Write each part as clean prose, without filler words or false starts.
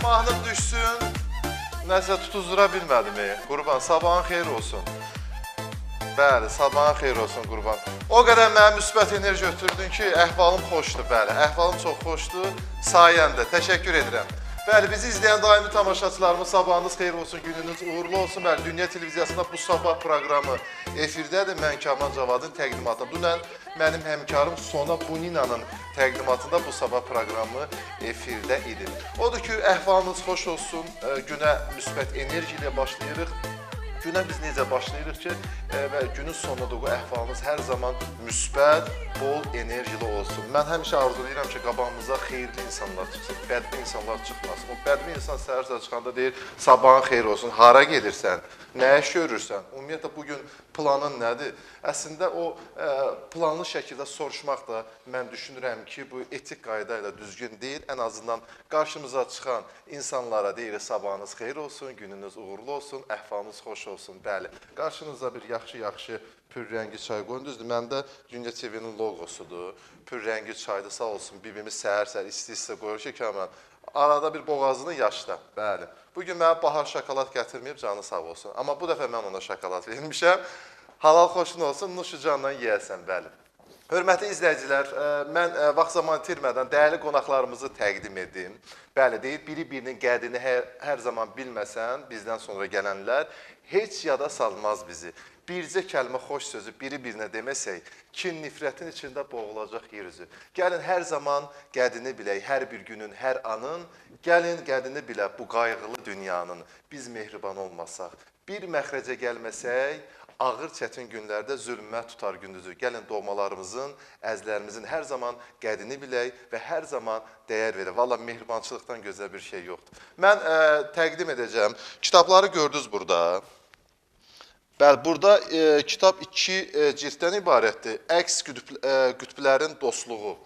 mahnım düşsün, nəsə tutuzdura bilmədim. Qurban, sabahın xeyir olsun. Bəli, sabahın xeyir olsun qurban. O qədər mənə müsbət enerji ötürdün ki, əhvalım xoşdur, bəli. Əhvalım çox xoşdur, sayəndə. Təşəkkür edirəm. Bəli, bizi izləyən daimi tamaşaçılarımız sabahınız xeyir olsun, gününüz uğurlu olsun. Bəli, Dünya Televiziyasında bu sabah proqramı efirdədir. Mən Kamal Cavadın təqdimatı. Dünən mənim həmkarım Sona Bunina'nın təqdimatında bu sabah proqramı efirdə idi. Odur ki, əhvalınız xoş olsun, günə müsbət enerji ilə başlayırıq. Günə biz necə başlayırıq ki, və günün sonunda bu əhvalımız hər zaman müsbət, bol enerjili olsun. Mən həmişə arzulayıram ki, qabağımıza xeyirli insanlar çıxsın, bədbi insanlar çıxmasın. O bədbi insan səhər çıxanda deyir, sabahın xeyir olsun, hara gedirsən, nə iş görürsən? Ümumiyyətlə, bugün planın nədir? Əslində, o planlı şəkildə soruşmaq da mən düşünürəm ki, bu etik qayda ilə düzgün deyil. Ən azından qarşımıza çıxan insanlara deyirik, sabahınız xeyir olsun, gününüz uğurlu olsun, əhvalınız xoş olsun. Bəli, qarşınızda bir yaxşı pürrəngi çay qoyun. Düzdür, məndə Dünya TV-nin logosudur. Pürrəngi çaydır, sağ olsun, bibimiz səhər-səhər isti-isti qoyur ki, Kamal. Arada bir boğazını yaşda, bəli. Bugün mənə bahar şokolad gətirməyib, canı sağ olsun. Amma bu dəfə mən ona şokolad vermişəm. Halal xoşun olsun, nuşu canla yeyəsən, bəli. Hörmətli izləyicilər, mən vaxt zaman itirmədən dəyərli qonaqlarımızı təqdim edim. Bəli, deyir, biri-birinin qədrini hər zaman bilməsən, bizdən sonra gələnlər heç yada salmaz bizi. Bircə kəlmə xoş sözü biri-birinə deməsək, kin nifrətin içində boğulacaq yer üzü. Gəlin hər zaman qədini bilək, hər bir günün, hər anın, gəlin qədini bilə bu qayğılı dünyanın. Biz mehriban olmasaq, bir məxrəcə gəlməsək, ağır çətin günlərdə zülmət tutar gündüzü. Gəlin doğmalarımızın, əzlərimizin hər zaman qədini bilək və hər zaman dəyər verək. Valla mehribançılıqdan gözəl bir şey yoxdur. Mən təqdim edəcəm. Kitabları gördünüz burada. Bəli, burada kitab 2 cilddən ibarətdir. Əks qütblərin dostluğu.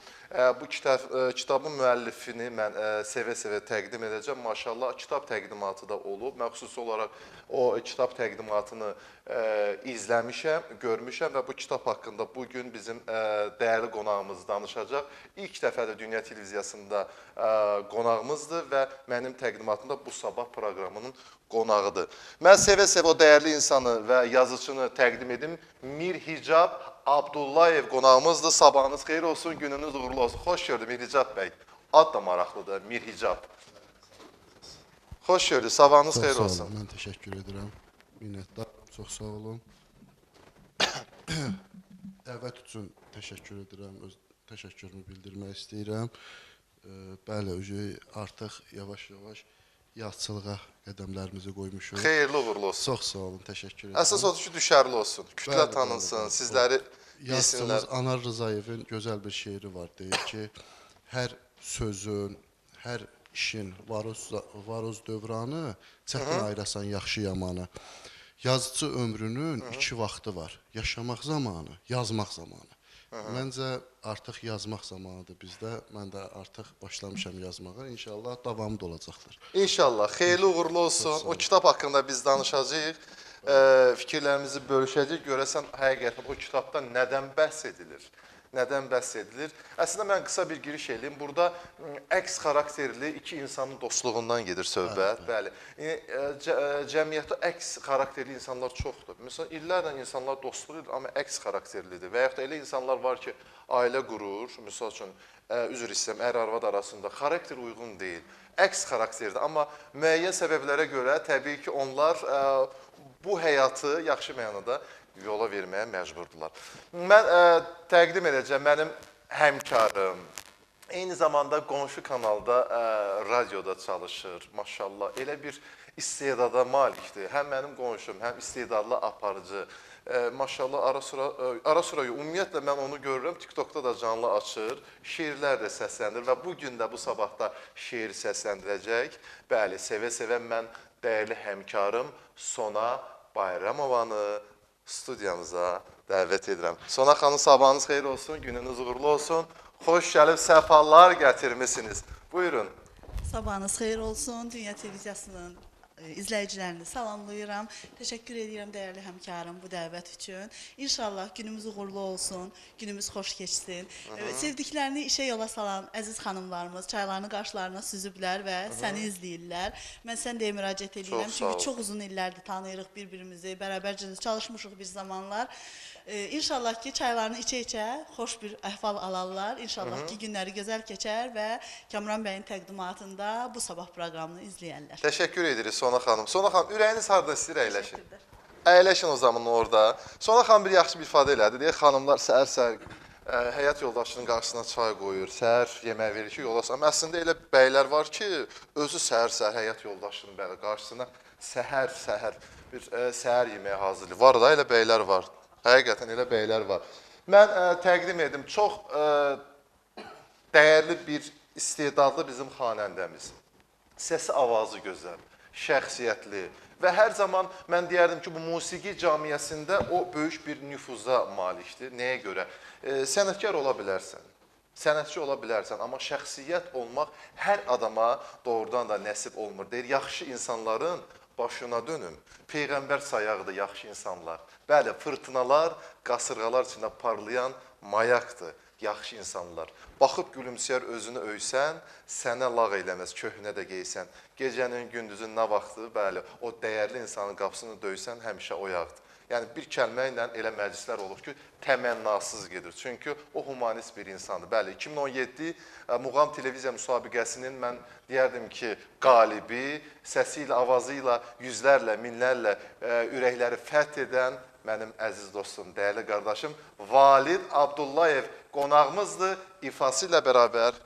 Bu kitabın müəllifini mən sevə-sevə təqdim edəcəm. Maşallah, kitab təqdimatı da olub. Mən xüsusi olaraq o kitab təqdimatını izləmişəm, görmüşəm və bu kitab haqqında bugün bizim dəyərli qonağımız danışacaq. İlk dəfədir Dünya Televiziyasında qonağımızdır və mənim təqdimatımda bu sabah proqramının qonağıdır. Mən sevə-sevə o dəyərli insanı və yazıçını təqdim edim. Mirhicab Abdullayev qonağımızdır. Sabahınız xeyir olsun, gününüz uğurlu olsun. Xoş gördük Mirhicab bəy. Ad da maraqlıdır, Mirhicab. Xoş gördük, sabahınız xeyir olsun. Çox sağ olun, mən təşəkkür edirəm. Minnətdar, çox sağ olun. Dəvət üçün təşəkkür edirəm, öz təşəkkürümü bildirmək istəyirəm. Bəli, artıq yavaş-yavaş yazçılığa qədəmlərimizi qoymuşuq. Xeyirli uğurlu olsun. Çox sağ olun, təşəkkür edirəm. Əsas odur ki, düşərli olsun, kütlə tanınsın, sizləri bilsinlər. Yazçımız Anar Rızayevin gözəl bir şeiri var, deyir ki, hər sözün, hər işin varoz dövranı, çətin ayırasan yaxşı yamanı. Yazıcı ömrünün 2 vaxtı var, yaşamaq zamanı, yazmaq zamanı. Məncə artıq yazmaq zamanıdır bizdə. Mən də artıq başlamışam yazmağa. İnşallah davamı da olacaqdır. İnşallah. Xeyirli uğurlu olsun. O kitab haqqında biz danışacağıq. Fikirlərimizi bölüşəcək. Görəsən, həqiqətən o kitabda nədən bəhs edilir? Nədən bəhs edilir? Əslində, mən qısa bir giriş edeyim. Burada əks xarakterli 2 insanın dostluğundan gedir söhbət. Bəli. Cəmiyyətdə əks xarakterli insanlar çoxdur. Məsələn, illərlə insanlar dostluq edir, amma əks xarakterlidir. Və yaxud da elə insanlar var ki, ailə qurur. Məsəl üçün, üzr istəyirəm, ər-arvad arasında xarakter uyğun deyil. Əks xarakterdir. Amma müəyyən səbəblərə görə təbii ki, onlar bu həyatı yaxşı mənada yola verməyə məcburdurlar. Mən təqdim edəcəm, mənim həmkarım, eyni zamanda qonşu kanalda radioda çalışır, maşallah, elə bir istedada malikdir. Həm mənim qonşum, həm istedadlı aparıcı, maşallah, ara sıra, ümumiyyətlə mən onu görürəm, TikTokda da canlı açır, şeirlər də səsləndir və bugün də bu sabahda şeir səsləndirəcək. Bəli, sevə-sevə mən dəyərli həmkarım Sona Bayramovanı studiyamıza dəvət edirəm. Sona xanım, sabahınız xeyir olsun, gününüz uğurlu olsun. Xoş gəlib, səfalar gətirmişsiniz. Buyurun. Sabahınız xeyir olsun. Dünya Televiziyasının izləyicilərini salamlayıram. Təşəkkür edirəm dəyərli həmkarım bu dəvət üçün. İnşallah günümüz uğurlu olsun, günümüz xoş keçsin. Sevdiklərini işə yola salan əziz xanımlarımız çaylarını qarşılarına süzüblər və səni izləyirlər. Mən sən deyə müraciət edirəm, çünki çox uzun illərdir tanıyırıq bir-birimizi, bərabərcə çalışmışıq bir zamanlar. İnşallah ki, çaylarını içə-içə xoş bir əhval alarlar. İnşallah ki, günləri gözəl keçər və Kamran bəyin təqdimatında bu sabah proqramını izləyərlər. Təşəkkür edirik Sona xanım. Sona xanım, ürəyiniz harda istəyir əyləşin? Əyləşin o zaman orada. Sona xanım bir yaxşı bir ifadə elədi. Deyək, xanımlar səhər-səhər həyat yoldaşının qarşısına çay qoyur, səhər yemək verir ki, yola salın. Əslində elə bəylər var ki, özü səhər-səhər həyat yoldaşının bəli qarşısına səhər-səhər bir səhər yeməyi hazırlayır. Var da elə bəylər var. Həqiqətən elə bəylər var. Mən təqdim edim, çox dəyərli bir istedadlı bizim xanəndəmiz. Səsi, avazı gözəl, şəxsiyyətli və hər zaman mən deyərdim ki, bu musiqi camiyyəsində o böyük bir nüfuza malikdir. Nəyə görə? Sənətkar ola bilərsən, sənətçi ola bilərsən, amma şəxsiyyət olmaq hər adama doğrudan da nəsib olmur. Deyir, yaxşı insanların başına dönüm, Peyğəmbər sayağıdır yaxşı insanlar. Bəli, fırtınalar, qasırğalar içində parlayan mayaqdır yaxşı insanlar. Baxıb gülümsəyər, özünü öysən, sənə lağ eləməz, köhnə də geysən. Gecənin, gündüzün nə vaxtı, bəli, o dəyərli insanın qapısını döysən, həmişə oyaqdır. Yəni, bir kəlmə ilə elə məclislər olur ki, təmənnasız gedir. Çünki o humanist bir insandır. Bəli, 2017 Muğam televiziya müsabiqəsinin mən deyərdim ki, qalibi, səsi ilə, avazı ilə, yüzlərlə, minlərlə ürəkləri fəth edən mənim əziz dostum, dəyərli qardaşım Valid Abdullayev qonağımızdır. İfası ilə bərabər,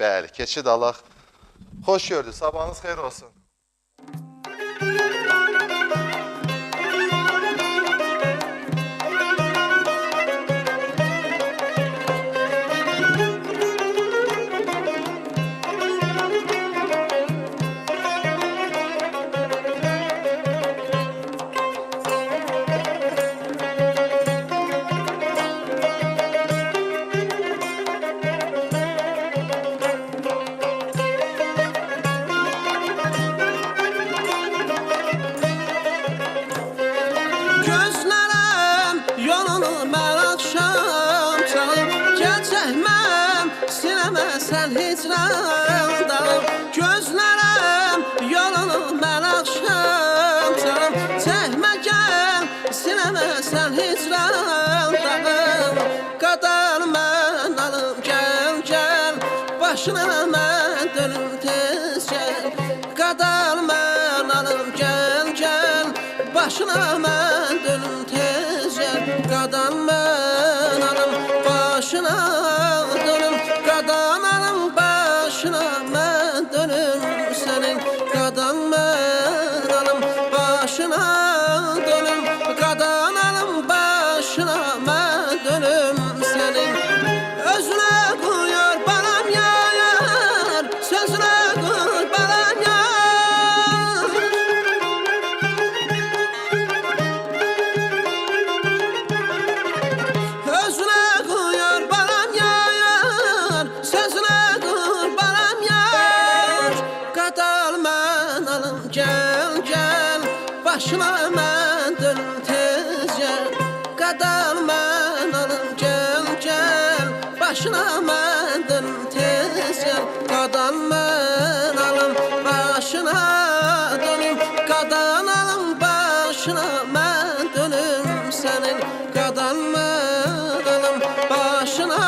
bəli, keçid alaq. Xoş gördük, sabahınız xeyir olsun. Başına mən dönüm tez gəl, qadal mən alım gəl, gəl. Başına mən dönüm tez gəl, qadal mən alım başına dönüm, qadal alım başına mən dönüm sənin, qadal mən alım başına dönüm, qadal alım başına mən dönüm sənin. Özünə qoyar balam yar, sözünə qoy balam yar. Özünə qoyar balam yar, sözünə qoy balam yar. Qadal mən alım gəl, gəl. Başına mən dönüm tez gəl, qadal mən alım gəl, gəl. Başına mən dönüm tez gəl, qadal mən alım başına dönüm, qadal alım başına mən dönüm sənin, qadal mən alım başına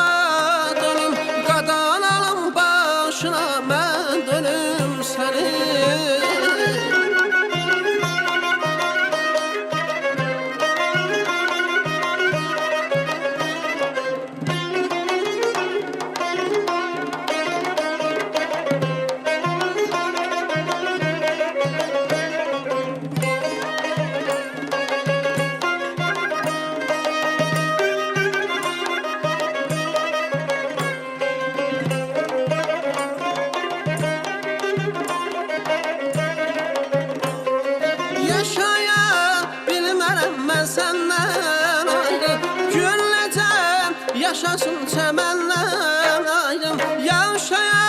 dönüm, qadal alım başına mən dönüm sənin. Yaşaya bilmərəm mən səndən ayrı, gülləcəm yaşasın çəmənlər ayrı. Yaşaya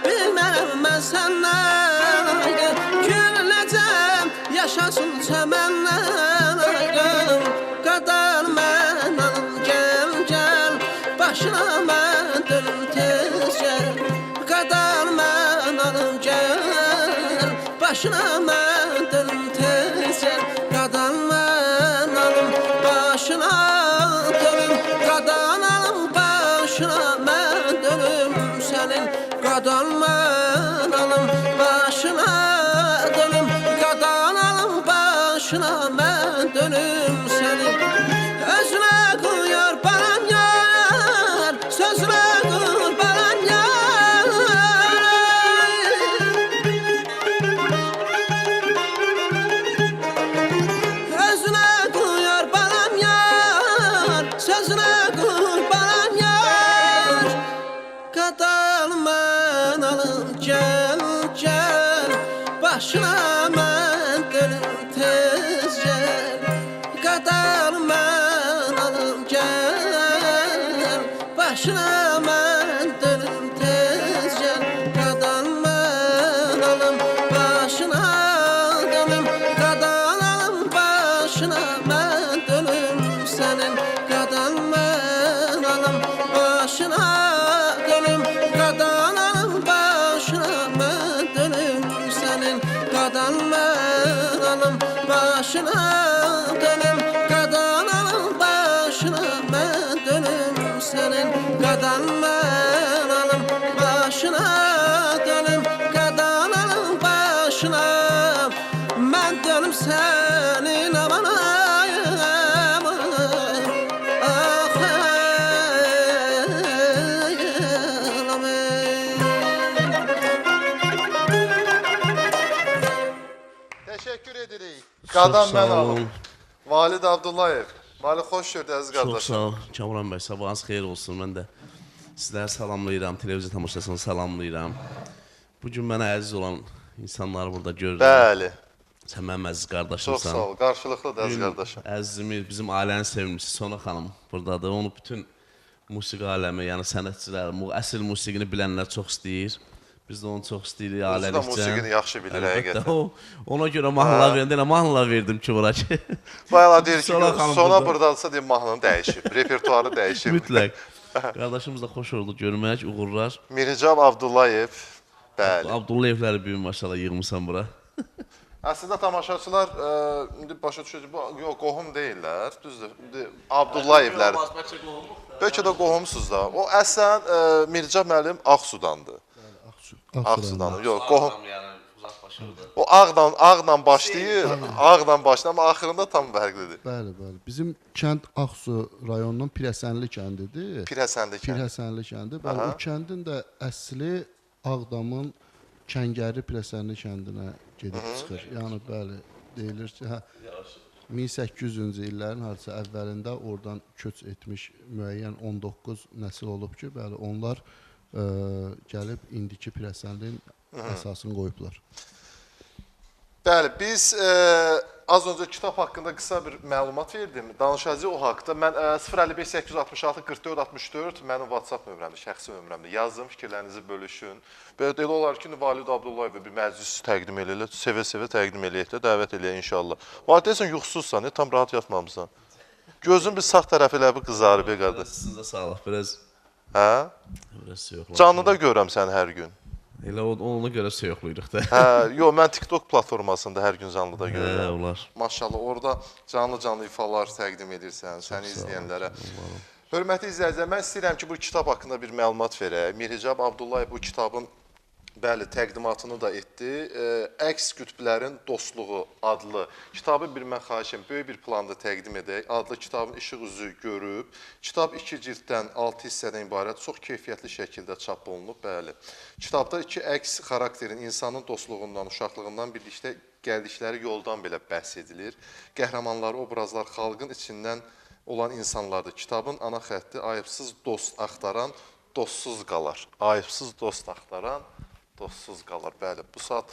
bilmərəm mən səndən ayrı, gülləcəm başına mən dönüm tez gel qadan mən alım başına dönüm qadan alım başına mən dönüm sənin qadan mən alım başına dönüm qadan alım başına mən dönüm sənin özünə qoyar balam yar sözünə qurbanan yar özünə qoyar balam yar sözünə qurbanan yar qadan mən alım gəl gəl başına mən dönüm tez gəl qadan mən alım gəl başına mən dönüm tez gəl qadan mən alım başına dönüm qadan alım başına mən dönüm sənin qadan mən alım başına dönüm qadan alım başına mən dönüm sənin qadan mən alım başına dönüm qadan alım başına mən dönüm sənin qadan mən alım başına dönüm qadan alım başına mən dönüm sənin aman ay aman ah aman Təşəkkür edirik. Qadan sağ mən olun. alım. Valid Abdullayev. Valid xoş gördük əziz Çox qardaşım. sağ ol Kamran bəy, sabahınız xeyir olsun. Mən də sizləri salamlayıram, televiziya tamaşasını salamlayıram. Bugün mənə əziz olan insanları burada görürəm. Bəli. Sən mənim əziz Çox qardaşımsan. sağ ol. Qarşılıqlıdır əziz Bugün qardaşım. Əzizimiz, bizim ailənin sevimlisi Sona xanım buradadır. Onu bütün musiqi aləmi, yəni sənətçilər, əsl musiqini bilənlər çox istəyir. Biz də onu çox istəyirik ailəlikcə. musiqini yaxşı bilir, Əlbəttə, həqiqətən. ona görə mahnılar verdim. Elə mahnılar verdim ki, bura ki. Bayala deyir ki, Sona xanım sona burada. buradadırsa deyir mahnını dəyişib. Repertuarı dəyişib. Mütləq. Qardaşımız da xoş oldu görmək, uğurlar. Miricab Abdullayev. Bəli. Abdullayevləri büyüm maşallah yığmısan bura. Əslində tamaşaçılar indi başa düşəcək. Bu yox, qohum deyillər. Düzdür. İndi Abdullayevlər. Bəlkə də qohumsuz da. O əslən Mircab müəllim Ağsudandır. Ağsudandır. Yox, qohum. O Ağdan başlayır, Ağdan başlayır, amma axırında tam fərqlidir. Bəli, bəli. Bizim kənd Ağsu rayonunun Pirəsənli kəndidir. Pirəsəndi kənd. Pirəsənli kəndi. Bəli, o kəndin də əsli Ağdamın Kəngəri Pirəsənli kəndinə gedib çıxır. Yəni bəli, deyilir ki, hə 1800-cü illərin hardasa əvvəlində oradan köç etmiş müəyyən 19 nəsil olub ki, bəli, onlar gəlib indiki Pirəsənlinin əsasını qoyublar. Bəli, biz az öncə kitab haqqında qısa bir məlumat verdim. Danışacağıq o haqqda. Mən 055 866 44 64 mənim WhatsApp nömrəmdir, şəxsi nömrəmdir. Yazın, fikirlərinizi bölüşün. Belə elə olar ki, Valid Abdullayev bir məclis təqdim eləyirlər. Sevə-sevə təqdim eləyək də, dəvət eləyək inşallah. Valid deyəsən yuxusuzsan, tam rahat yatmamısan. Gözün bir sağ tərəfi elə bir qızarıb, qardaş. Sizə sağlıq, biraz Hə? yoxlar. Canlıda görürəm səni hər gün. Elə ona görə yoxlayırıq da. Hə, yox, mən TikTok platformasında hər gün canlıda görürəm. Olar. Maşallah, orada canlı ifalar təqdim edirsən, səni izləyənlərə. Hörmətli izləyicilər, mən istəyirəm ki, bu kitab haqqında bir məlumat verək. Miricab Abdullayev bu kitabın bəli, təqdimatını da etdi. Əks qütblərin dostluğu adlı kitabı bir mən xahişim, böyük bir planda təqdim edək. Adlı kitabın işıq üzü görüb. Kitab 2 cilddən 6 hissədən ibarət çox keyfiyyətli şəkildə çap olunub. Bəli. Kitabda iki əks xarakterin, insanın dostluğundan, uşaqlığından birlikdə gəldikləri yoldan belə bəhs edilir. Qəhrəmanları, obrazlar xalqın içindən olan insanlardır. Kitabın ana xətti ayıbsız dost axtaran dostsuz qalar. Ayıbsız dost axtaran dostsuz qalar. Bəli, bu saat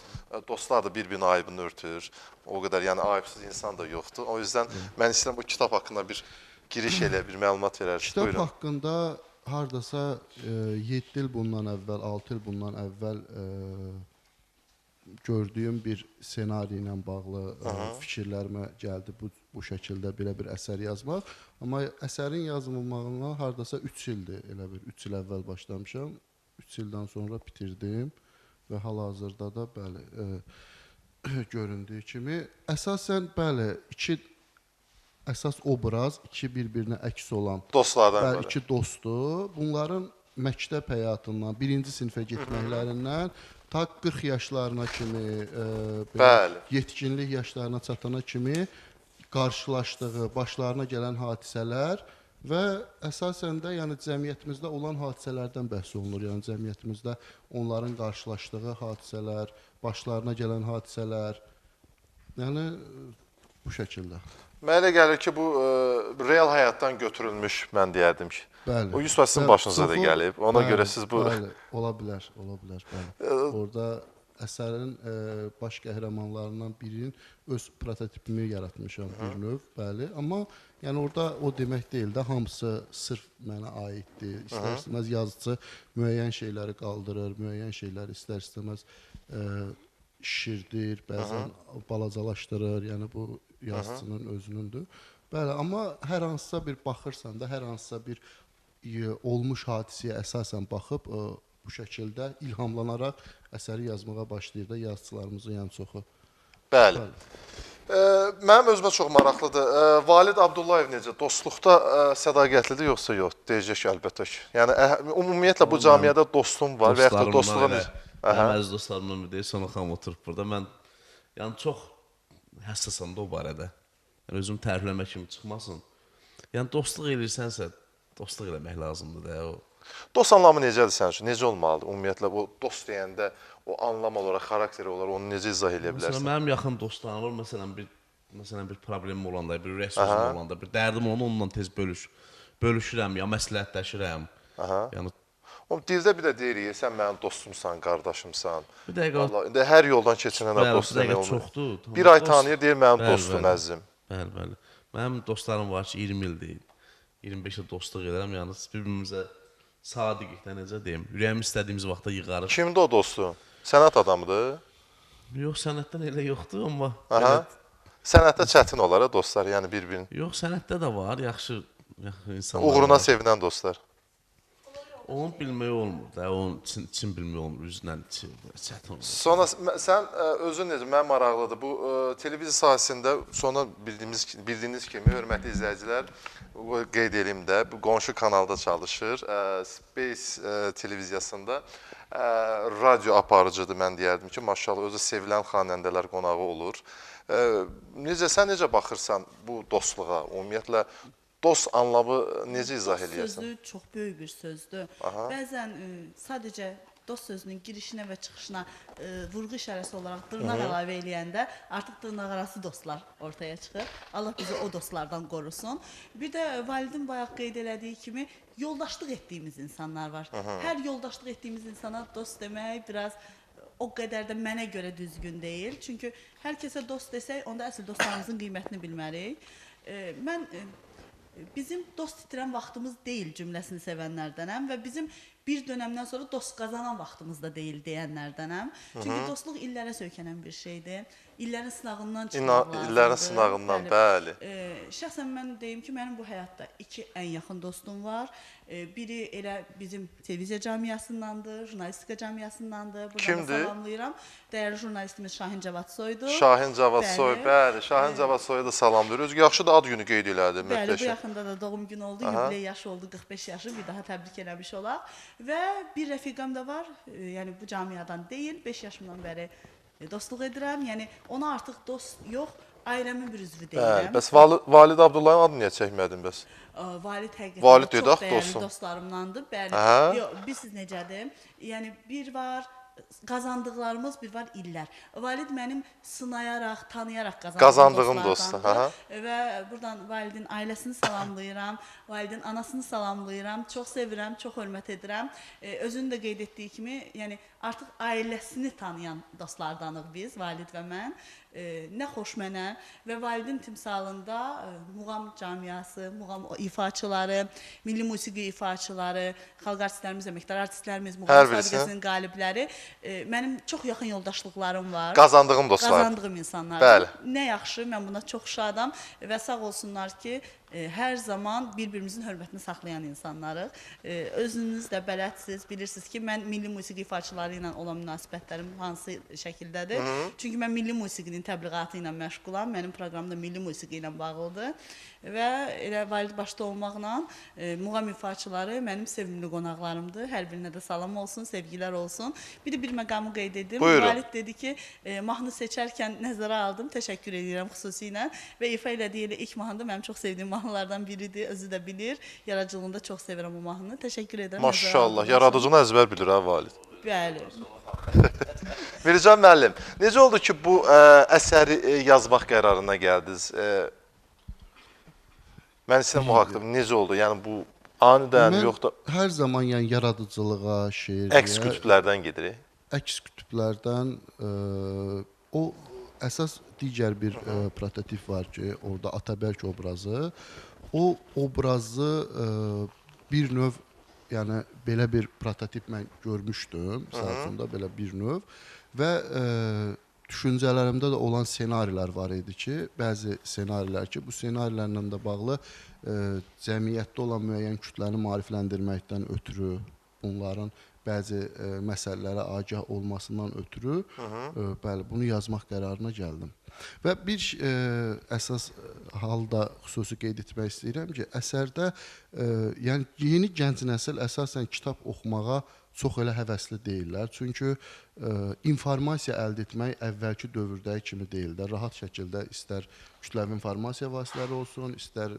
dostlar da bir-birinin ayıbını örtür. O qədər, yəni ayıbsız insan da yoxdur. O yüzden mən istəyirəm bu kitab haqqında bir giriş elə, bir məlumat verərsiniz. Kitab Buyurun. haqqında hardasa 7 il bundan əvvəl, 6 il bundan əvvəl gördüyüm bir ssenari ilə bağlı fikirlərimə gəldi bu şəkildə belə bir əsər yazmaq. Amma əsərin yazılmağına hardasa 3 ildir, elə bir 3 il əvvəl başlamışam. 3 ildən sonra bitirdim və hal-hazırda da bəli göründüyü kimi əsasən bəli, iki əsas obraz, iki bir-birinə əks olan Dostlardan bəli, ibarət. iki dostdur. Bunların məktəb həyatından, 1-ci sinifə getməklərindən ta 40 yaşlarına kimi, Bəli. yetkinlik yaşlarına çatana kimi qarşılaşdığı, başlarına gələn hadisələr və əsasən də yəni cəmiyyətimizdə olan hadisələrdən bəhs olunur. Yəni cəmiyyətimizdə onların qarşılaşdığı hadisələr, başlarına gələn hadisələr, yəni bu şəkildə. Mənə elə gəlir ki, bu real həyatdan götürülmüş, mən deyərdim ki. Bəli. O 100% sizin başınıza da gəlib. Ona görə siz bu Bəli, ola bilər, bəli. Orada əsərin baş qəhrəmanlarından birinin öz prototipini yaratmışam bir növ, bəli. Amma yəni orada o demək deyil də, hamısı sırf mənə aiddir. İstər-istəməz yazıcı müəyyən şeyləri qaldırır, müəyyən şeyləri istər-istəməz şişirdir, bəzən balacalaşdırır. Yəni bu yazıcının özünündür. Bəli, amma hər hansısa bir baxırsan da, hər hansısa bir olmuş hadisəyə əsasən baxıb bu şəkildə ilhamlanaraq əsəri yazmağa başlayır da yazıçılarımızın yəni çoxu. Bəli. Mənim özümə çox maraqlıdır. Valid Abdullayev necə? Dostluqda sədaqətlidir yoxsa yox? Deyəcək əlbəttə ki. Yəni ümumiyyətlə bu cəmiyyədə dostum var və ya da dostluğa necə? Mənim əziz dostlarımdan biri Sona xanım oturub burada. Mən yəni çox həssasam da o barədə. Yəni özüm tərifləmək kimi çıxmasın. Yəni dostluq edirsənsə, dostluq eləmək lazımdır da o. Dost anlamı necədir sənin üçün? Necə olmalıdır? Ümumiyyətlə bu dost deyəndə o anlam olaraq, xarakteri olaraq onu necə izah edə bilərsən? Məsələn, mənim yaxın dostlarım var. Məsələn bir problemim olanda, bir ürək sözüm olanda, bir dərdim olanda onunla tez bölüşürəm ya məsləhətləşirəm. Yəni O dildə bir də deyirik, sən mənim dostumsan, qardaşımsan. bir dəqiqə Vallahi indi hər yoldan keçənə dost demək olmur. çoxdur. Bir ay tanıyır, deyir mənim dostum, əzizim. Bəli. Mənim dostlarım var ki, 20 ildir. 25 il dostluq edirəm. Yəni bir-birimizə sadiqik də necə deyim. Ürəyimiz istədiyimiz vaxtda yığarıq. Kimdir o dostun? Sənət adamıdır? Yox, sənətdən elə yoxdur, amma Sənətdə çətin olar dostlar, yəni bir-birin. yox, sənətdə də var, yaxşı insanlar. Uğruna var. sevinən dostlar. Onu bilmək olmur da, onun için bilmək olmur, üzdən çətin olur. Sonra sən özün necə, mən maraqlıdır. Bu televiziya sahəsində sonra bildiyiniz kimi, hörmətli izləyicilər, qeyd edeyim də, bu qonşu kanalda çalışır. Space televiziyasında radio aparıcıdır, mən deyərdim ki, maşallah özü sevilən xanəndələr qonağı olur. Sən necə baxırsan bu dostluğa, ümumiyyətlə, dost anlamı necə izah eləyirsən? Sözü çox böyük bir sözdür. Bəzən sadəcə dost sözünün girişinə və çıxışına vurğu işarəsi olaraq dırnaq əlavə eləyəndə artıq dırnaqarası dostlar ortaya çıxır. Allah bizi o dostlardan qorusun. Bir də validin bayaq qeyd elədiyi kimi yoldaşlıq etdiyimiz insanlar var. Hər yoldaşlıq etdiyimiz insana dost demək biraz o qədər də mənə görə düzgün deyil. Çünki hər kəsə dost desək, onda əsl dostlarımızın qiymətini bilməliyik. Mən bizim dost itirən vaxtımız deyil cümləsini sevənlərdənəm və bizim bir dönəmdən sonra dost qazanan vaxtımız da deyil deyənlərdənəm. Çünki dostluq illərə söykənən bir şeydir. İllərin sınağından çıxmaq lazımdır. İllərin sınağından, bəli. Şəxsən mən deyim ki, mənim bu həyatda 2 ən yaxın dostum var. Biri elə bizim televiziya cəmiyyəsindandır, jurnalistika cəmiyyəsindandır. Buradan da salamlayıram. Dəyərli jurnalistimiz Şahin Cavadsoydur. Şahin Cavadsoy, bəli. Şahin Cavadsoyu da salamlayırıq. Yaxşı da ad günü qeyd elədi, Bəli, bu möhtəşəm. yaxında da doğum günü oldu, yubiley yaşı oldu, 45 yaşı, bir daha təbrik eləmiş olaq. Və bir rəfiqəm də var, yəni bu camiadan deyil, 5 yaşımdan bəri dostluq edirəm. Yəni ona artıq dost yox, ailəmin bir üzvü deyirəm. Bəs Valid Abdullayevin adını niyə çəkmədin bəs? Valid həqiqətən Valid çox dedaq, dəyərli dostum. dostlarımdandır. Bəli. Aha. Yox, bilirsiniz necədir? Yəni bir var qazandıqlarımız, bir var illər. Valid mənim sınayaraq, tanıyaraq Qazandığım dostlar. Və buradan validin ailəsini salamlayıram, validin anasını salamlayıram. Çox sevirəm, çox hörmət edirəm. Özünün də qeyd etdiyi kimi, yəni artıq ailəsini tanıyan dostlardanıq biz, valid və mən. Nə xoş mənə və validin timsalında muğam cəmiyyəsi, muğam ifaçıları, milli musiqi ifaçıları, xalq artistlərimiz, əməkdar artistlərimiz, muğam müsabiqəsinin qalibləri, mənim çox yaxın yoldaşlıqlarım var. Qazandığım dostlar. Qazandığım insanlardır. Bəli. Nə yaxşı, mən buna çox şadam və sağ olsunlar ki, hər zaman bir-birimizin hörmətini saxlayan insanlarıq. Özünüz də bələdsiniz, bilirsiniz ki, mən milli musiqi ifaçıları ilə olan münasibətlərim hansı şəkildədir. Çünki mən milli musiqinin təbliğatı ilə məşğulam. Mənim proqramım da milli musiqi ilə bağlıdır. Və elə Valid başda olmaqla muğam ifaçıları mənim sevimli qonaqlarımdır. Hər birinə də salam olsun, sevgilər olsun. Bir də bir məqamı qeyd edim. Buyurun. Valid dedi ki, mahnı seçərkən nəzərə aldım. Təşəkkür edirəm xüsusilə. Və ifa elədiyi elə ilk mahnı da mənim çox sevdiyim mahnılardan biridir. Özü də bilir. Yaradıcılığında çox sevirəm o mahnını. Təşəkkür edirəm. Maşallah, yaradıcını əzbər bilir ha Valid. Bəli. Mircan müəllim, necə oldu ki, bu əsəri yazmaq qərarına gəldiniz? Mən istəyirəm o haqqda necə oldu? Yəni bu anidən Mən yox da hər zaman yəni yaradıcılığa, şeirliyə, əks qütblərdən gedirik. əks qütblərdən o əsas digər bir prototip var ki, orada Atabərk obrazı. O obrazı bir növ, yəni belə bir prototip mən görmüşdüm, məsələn belə bir növ və düşüncələrimdə də olan ssenarilər var idi ki, bəzi ssenarilər ki, bu ssenarilərlə də bağlı cəmiyyətdə olan müəyyən kütləni maarifləndirməkdən ötürü, bunların bəzi məsələlərə agah olmasından ötürü, bəli, bunu yazmaq qərarına gəldim. Və bir əsas halda xüsusi qeyd etmək istəyirəm ki, əsərdə yəni yeni gənc nəsil əsasən kitab oxumağa çox elə həvəsli deyirlər. Çünki informasiya əldə etmək əvvəlki dövrdəki kimi deyillər. Rahat şəkildə istər kütləvi informasiya vasitələri olsun, istər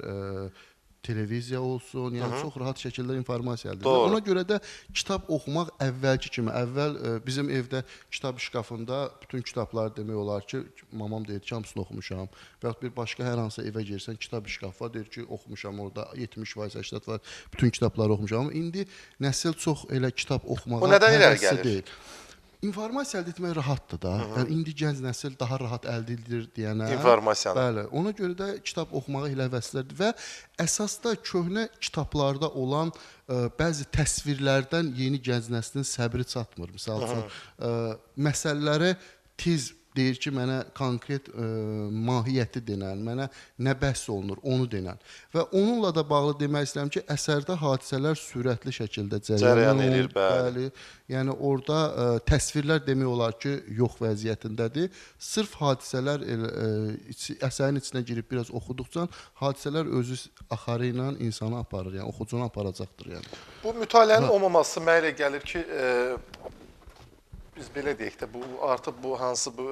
televiziya olsun, yəni çox rahat şəkildə informasiya əldə edir. Ona görə də kitab oxumaq əvvəlki kimi, əvvəl bizim evdə kitab şkafında bütün kitabları demək olar ki, mamam deyir ki, hamısını oxumuşam. Və yaxud bir başqa hər hansı evə girsən, kitab şkafı var, deyir ki, oxumuşam orada 70%, 80% bütün kitabları oxumuşam. Amma indi nəsil çox elə kitab oxumağa həvəsli deyil. İnformasiya əldə etmək rahatdır da. Yəni indi gənc nəsil daha rahat əldə edilir deyənə. İnformasiyanı. Bəli. Ona görə də kitab oxumağa elə həvəslidir və əsasda köhnə kitablarda olan bəzi təsvirlərdən yeni gənc nəslin səbri çatmır. Məsəl üçün məsələləri tez deyir ki, mənə konkret mahiyyəti denən, mənə nə bəhs olunur, onu denən. Və onunla da bağlı demək istəyirəm ki, əsərdə hadisələr sürətli şəkildə cərəyan edir. Bəli. Yəni orada təsvirlər demək olar ki, yox vəziyyətindədir. Sırf hadisələr əsərin içinə girib biraz oxuduqca hadisələr özü axarı ilə insanı aparır, yəni oxucunu aparacaqdır yəni. Bu mütaliənin olmaması mənə elə gəlir ki, biz belə deyək də, bu artıq bu hansı bu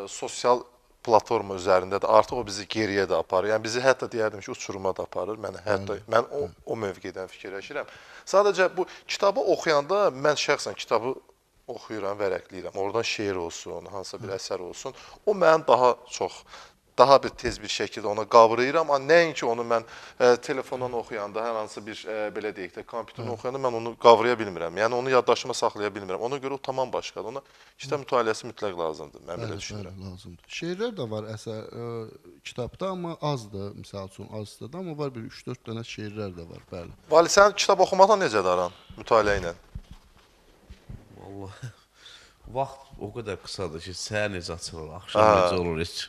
sosial platforma üzərindədir. Artıq o bizi geriyə də aparır. Yəni bizi hətta deyərdim ki, uçuruma da aparır. Mən o mövqedən fikirləşirəm. Sadəcə bu kitabı oxuyanda mən şəxsən kitabı oxuyuram, vərəqləyirəm. Oradan şeir olsun, hansısa bir əsər olsun. O mənim daha bir tez bir şəkildə ona qavrayıram. Amma nəinki onu mən telefondan oxuyanda, hər hansı bir belə deyək də, kompüterdən oxuyanda mən onu qavraya bilmirəm. Yəni onu yaddaşıma saxlaya bilmirəm. Ona görə o tamam başqadır. Ona kitab mütaliəsi mütləq lazımdır. Mən belə düşünürəm. Lazımdır. Şeirlər də var kitabda, amma azdır. Məsəl üçün azdır da, amma var bir 3-4 dənə şeirlər də var, bəli. Vali, sən kitab oxumaqla necədir aran, mütaliə ilə? Vallahi vaxt o qədər qısadır ki, səhər necə açılır, axşam necə olur heç.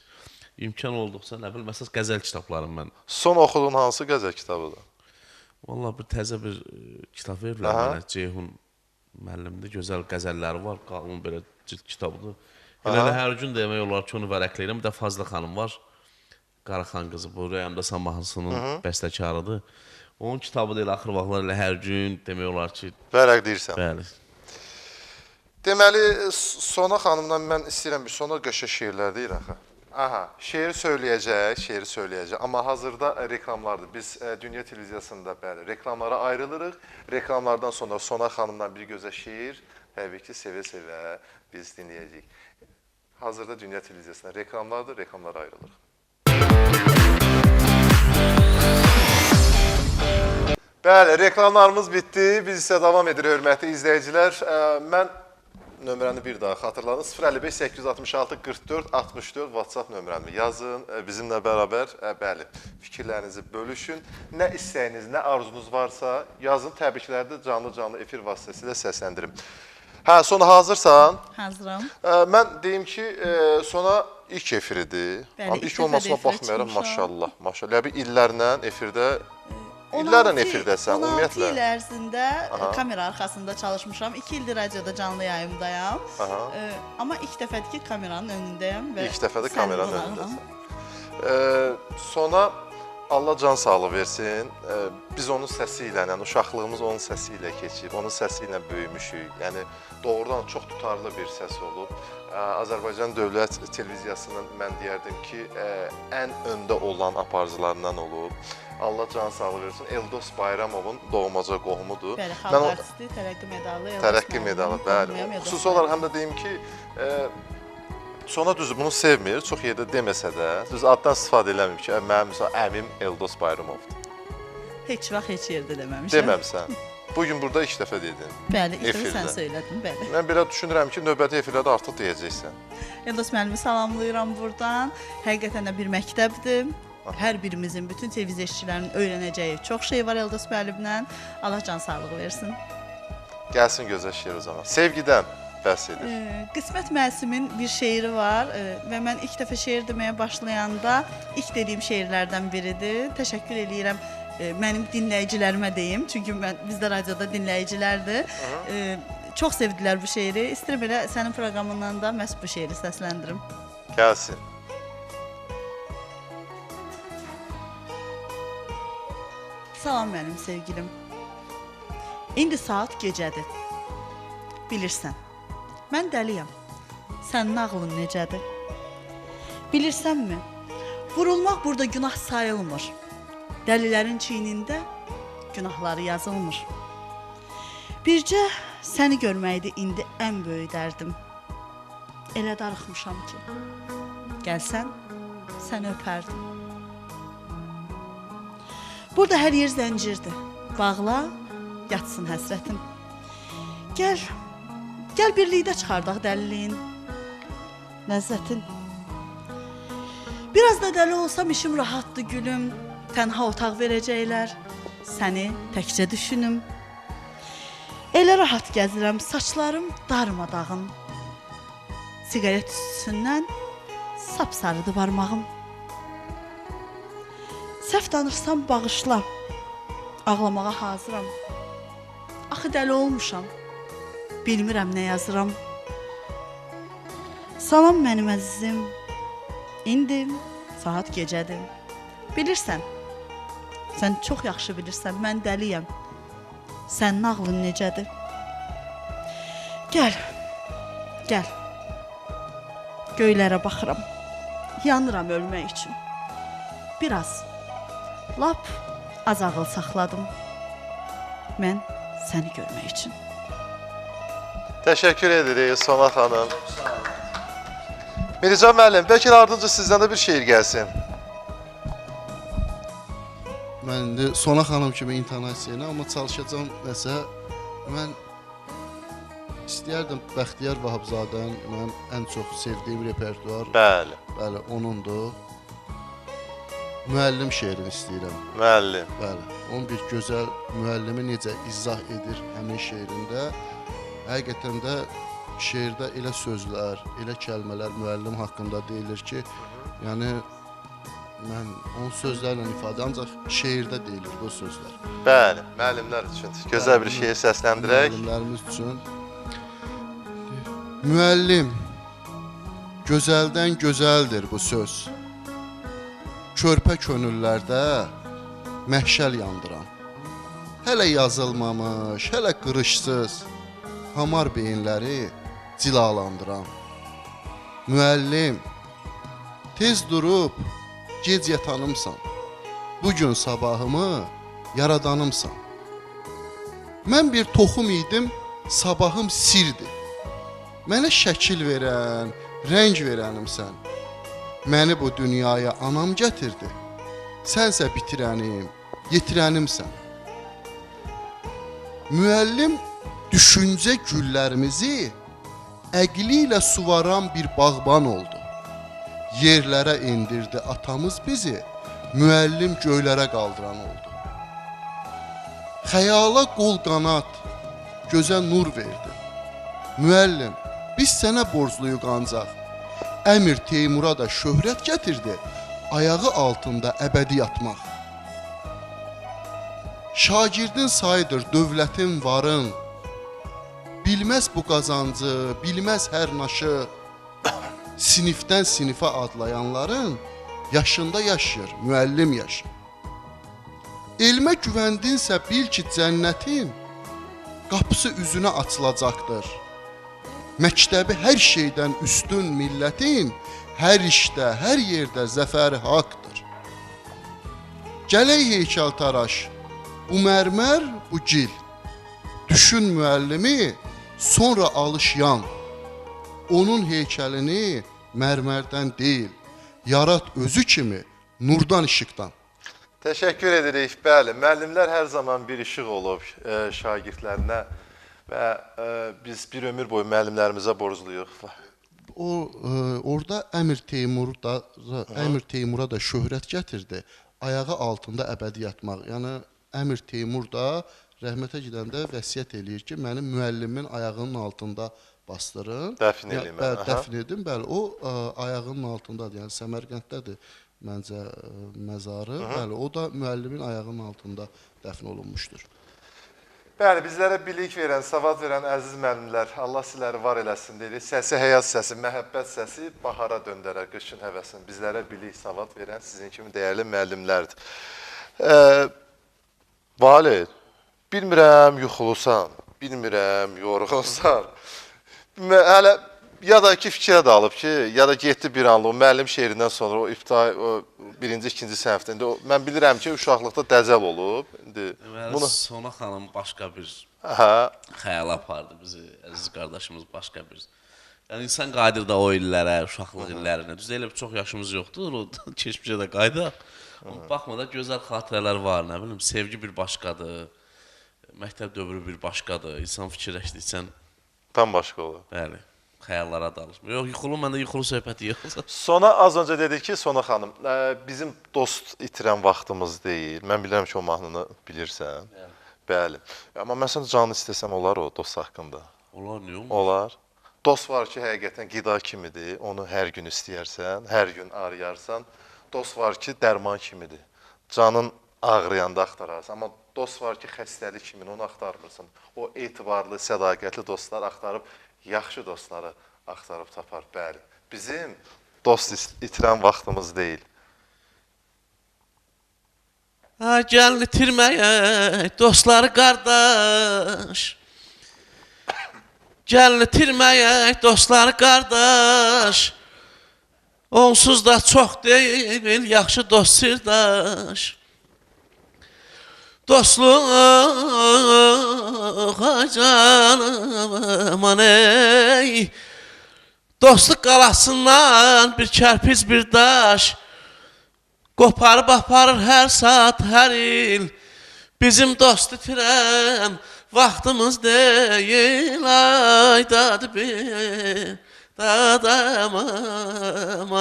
İmkan olduqca, nə bilim, əsas qəzəl kitablarım mən. Son oxuduğun hansı qəzəl kitabıdır? Vallahi bir təzə bir kitab veriblər mənə, Ceyhun müəllimdir, gözəl qəzəlləri var, qalın belə cild kitabıdır. Elə hər gün demək olar ki, onu vərəqləyirəm. Bir də Fazlı xanım var, Qaraxan qızı, bu Rəyamda Mahnısının bəstəkarıdır. Onun kitabı deyil, axır vaxtlar elə hər gün demək olar ki... Vərəqləyirsən. Bəli. Deməli, Sona xanımdan mən istəyirəm bir Sona qəşə şeirlər deyir axı. Aha, şeiri söyləyəcək, amma hazırda reklamlardır. Biz Dünya Televiziyasında bəli, reklamlara ayrılırıq. Reklamlardan sonra Sona xanımdan bir gözəl şeir, təbii ki, sevə-sevə biz dinləyəcəyik. Hazırda Dünya Televiziyasında reklamlardır, reklamlara ayrılırıq. Bəli, reklamlarımız bitdi. Biz isə davam edir, hörmətli izləyicilər. Mən nömrəni bir daha xatırladım. 055 866 44 64 WhatsApp nömrəmi yazın. Bizimlə bərabər, bəli, fikirlərinizi bölüşün. Nə istəyiniz, nə arzunuz varsa yazın. Təbriklərdə canlı efir vasitəsilə səsləndirin. Hə, sonra hazırsan? Hazıram. Mən deyim ki, sonra ilk efiridir. Bəli, Amma ilk ilk dəfə də olmasına efirə baxmayaraq, çıxmışam. maşallah, maşallah. Yəni illərlə efirdə, 16 illərlə efirdəsən 16 ümumiyyətlə. il ərzində kamera arxasında çalışmışam. 2 ildir radioda canlı yayımdayam. Amma ilk dəfədir ki, kameranın önündəyəm və İlk dəfədir sənin kameranın qonağınam. önündəsən. Sonra Allah can sağlığı versin. Biz onun səsi ilə, yəni uşaqlığımız onun səsi ilə keçib, onun səsi ilə böyümüşük. Yəni doğrudan çox tutarlı bir səs olub. Azərbaycan Dövlət Televiziyasının mən deyərdim ki, ən öndə olan aparıcılarından olub. Allah can sağlığı versin. Eldos Bayramovun doğmaca qohumudur. Bəli, Mən xalq artisti, tərəqqi medalı. Eldos Tərəqqi medalı, bəli. Eldos Xüsusi olaraq həm də deyim ki, Sona düzü bunu sevmir, çox yerdə deməsə də, düz addan istifadə eləmir ki, mənim məsələn əmim Eldos Bayramovdur. Heç vaxt heç yerdə deməmişəm. Deməmsən. Bugün burada ilk dəfə dedin. Bəli, ilk dəfə Efirdə. sən söylədin, bəli. Mən belə düşünürəm ki, növbəti efirlərdə artıq deyəcəksən. Eldos müəllimi salamlayıram buradan. Həqiqətən də bir məktəbdir. Hər birimizin, bütün televiziya işçilərinin öyrənəcəyi çox şey var Eldos müəllimlə. Allah can sağlığı versin. Gəlsin gözəl şeir o zaman. Sevgidən bəhs edir. Qismət Məsimin bir şeiri var və mən ilk dəfə şeir deməyə başlayanda ilk dediyim şeirlərdən biridir. Təşəkkür eləyirəm mənim dinləyicilərimə deyim, çünki bizdə radioda dinləyicilərdir. Çox sevdilər bu şeiri. İstəyirəm elə sənin proqramından da məhz bu şeiri səsləndirim. Gəlsin. Salam mənim sevgilim. İndi saat gecədir. Bilirsən, mən dəliyəm. Sənin ağlın necədir? Bilirsənmi? Vurulmaq burada günah sayılmır. Dəlilərin çiynində günahları yazılmır. Bircə səni görməkdir indi ən böyük dərdim. Elə darıxmışam ki, gəlsən, səni öpərdim. Burada hər yer zəncirdir. Bağla, yatsın həsrətim. Gəl birlikdə çıxardaq dəliliyin, ləzzətin. Biraz da dəli olsam işim rahatdır gülüm. Tənha otaq verəcəklər, səni təkcə düşünüm. Elə rahat gəzirəm, saçlarım darmadağın. Siqaret üstündən sapsarıdır barmağım. Səhv danırsam bağışla, ağlamağa hazıram. Axı dəli olmuşam, bilmirəm nə yazıram. Salam mənim əzizim, indi saat gecədir. Bilirsən, sən çox yaxşı bilirsən, mən dəliyəm. Sənin ağlın necədir? Gəl. Göylərə baxıram, yanıram ölmək üçün. Biraz, lap az ağıl saxladım. Mən səni görmək üçün. Təşəkkür edirik Sona xanım. Mircan müəllim, bəlkə ardınca sizdən də bir şeir gəlsin. Mən indi Sona xanım kimi intonasiya ilə, amma çalışacağam nəsə. Mən istəyərdim Bəxtiyar Vahabzadənin mənim ən çox sevdiyim repertuar. Bəli, onundur. Müəllim şeirini istəyirəm. Müəllim. Bəli. Onun bir gözəl müəllimi necə izah edir həmin şeirində. Həqiqətən də şeirdə elə sözlər, elə kəlmələr müəllim haqqında deyilir ki, yəni mən onun sözlərlə ifadə, ancaq şeirdə deyilir bu sözlər. Bəli, müəllimlər üçün gözəl bir şeir səsləndirək. Müəllimlərimiz üçün. Müəllim, gözəldən gözəldir bu söz. Körpə könüllərdə məhşəl yandıran. Hələ yazılmamış, hələ qırışsız, hamar beyinləri cilalandıran. Müəllim, tez durub, gec yatanımsan. Bugün sabahımı yaradanımsan. Mən bir toxum idim, sabahım sirdir. Mənə şəkil verən, rəng verənimsən. Məni bu dünyaya anam gətirdi. Sənsə bitirənim, yetirənimsən. Müəllim düşüncə güllərimizi əqli ilə suvaran bir bağban oldu. Yerlərə indirdi atamız bizi, müəllim göylərə qaldıran oldu. Xəyala qol qanat, gözə nur verdi. Müəllim, biz sənə borcluyuq ancaq. Əmir Teymura da şöhrət gətirdi, ayağı altında əbədi yatmaq. Şagirdin sayıdır dövlətin varın, bilməz bu qazancı, bilməz hər naşı, sinifdən sinifə adlayanların yaşında yaşayır müəllim yaşı. Elmə güvəndinsə bil ki, cənnətin qapısı üzünə açılacaqdır. Məktəbi hər şeydən üstün millətin, hər işdə, hər yerdə zəfəri haqdır. Gələk heykəltaraş, bu mərmər, bu gil. Düşün müəllimi, sonra alış yan. Onun heykəlini mərmərdən deyil, yarat özü kimi nurdan, işıqdan. Təşəkkür edirik. Bəli, müəllimlər hər zaman bir işıq olub şagirdlərinə və biz bir ömür boyu müəllimlərimizə borcluyuq. Orada Əmir Teymura da şöhrət gətirdi, ayağı altında əbədi yatmaq. Yəni Əmir Teymur da rəhmətə gedəndə vəsiyyət eləyir ki, mənim müəllimin ayağının altında bastırın. Dəfn eləyim. Dəfn edin, bəli. O ayağının altındadır, yəni Səmərqənddədir məncə məzarı. Bəli, o da müəllimin ayağının altında dəfn olunmuşdur. Bəli, bizlərə bilik verən, savad verən əziz müəllimlər, Allah sizləri var eləsin deyirik. Səsi, həyat səsi, məhəbbət səsi bahara döndərər, qışın həvəsini. Bizlərə bilik, savad verən sizin kimi dəyərli müəllimlərdir. Valid, bilmirəm yuxulusan, bilmirəm yorğunsan. Hələ ya da ki fikrə dalıb ki, ya da getdi bir anlıq, müəllim şeirindən sonra o ibtidai, birinci, ikinci sənifdə. İndi mən bilirəm ki, uşaqlıqda dəcəl olub. Deməli, Sona xanım başqa bir xəyal apardı bizi, əziz qardaşımız başqa bir. Yəni, insan qayıdır da o illərə, uşaqlıq illərinə. Düz elə çox yaşımız yoxdur, o keçmişə də qayıdaq. Baxma da, gözəl xatirələr var, nə bilim, sevgi bir başqadır, məktəb dövrü bir başqadır, insan fikirləşdikcən tam başqa olur. Bəli, xəyallara dalır. Yox, yuxulu, məndə yuxulu söhbəti yox. Sona az öncə dedik ki, Sona xanım, bizim dost itirən vaxtımız deyil. Mən bilirəm ki, o mahnını bilirsən. Bəli. Amma mən sən canlı istəsəm olar o dost haqqında. Olar, niyə olmaz? Olar. Dost var ki, həqiqətən qida kimidir. Onu hər gün istəyərsən, hər gün arayarsan. Dost var ki, dərman kimidir. Canın ağrıyanda axtararsan. Amma dost var ki, xəstəlik kimi onu axtarmırsan. O etibarlı, sədaqətli dostlar axtarıb, yaxşı dostları axtarıb tapar. Bəli, bizim dost itirən vaxtımız deyil. Gəl itirməyək dostları qardaş. Gəl itirməyək dostları qardaş. Onsuz da çox deyil, yaxşı dost sirdaş. Dostluq canım ey. Dostluq qalasından bir kərpic bir daş. Qoparıb aparır hər saat, hər il. Bizim dost itirən vaxtımız deyil. Ay dadı bir dadam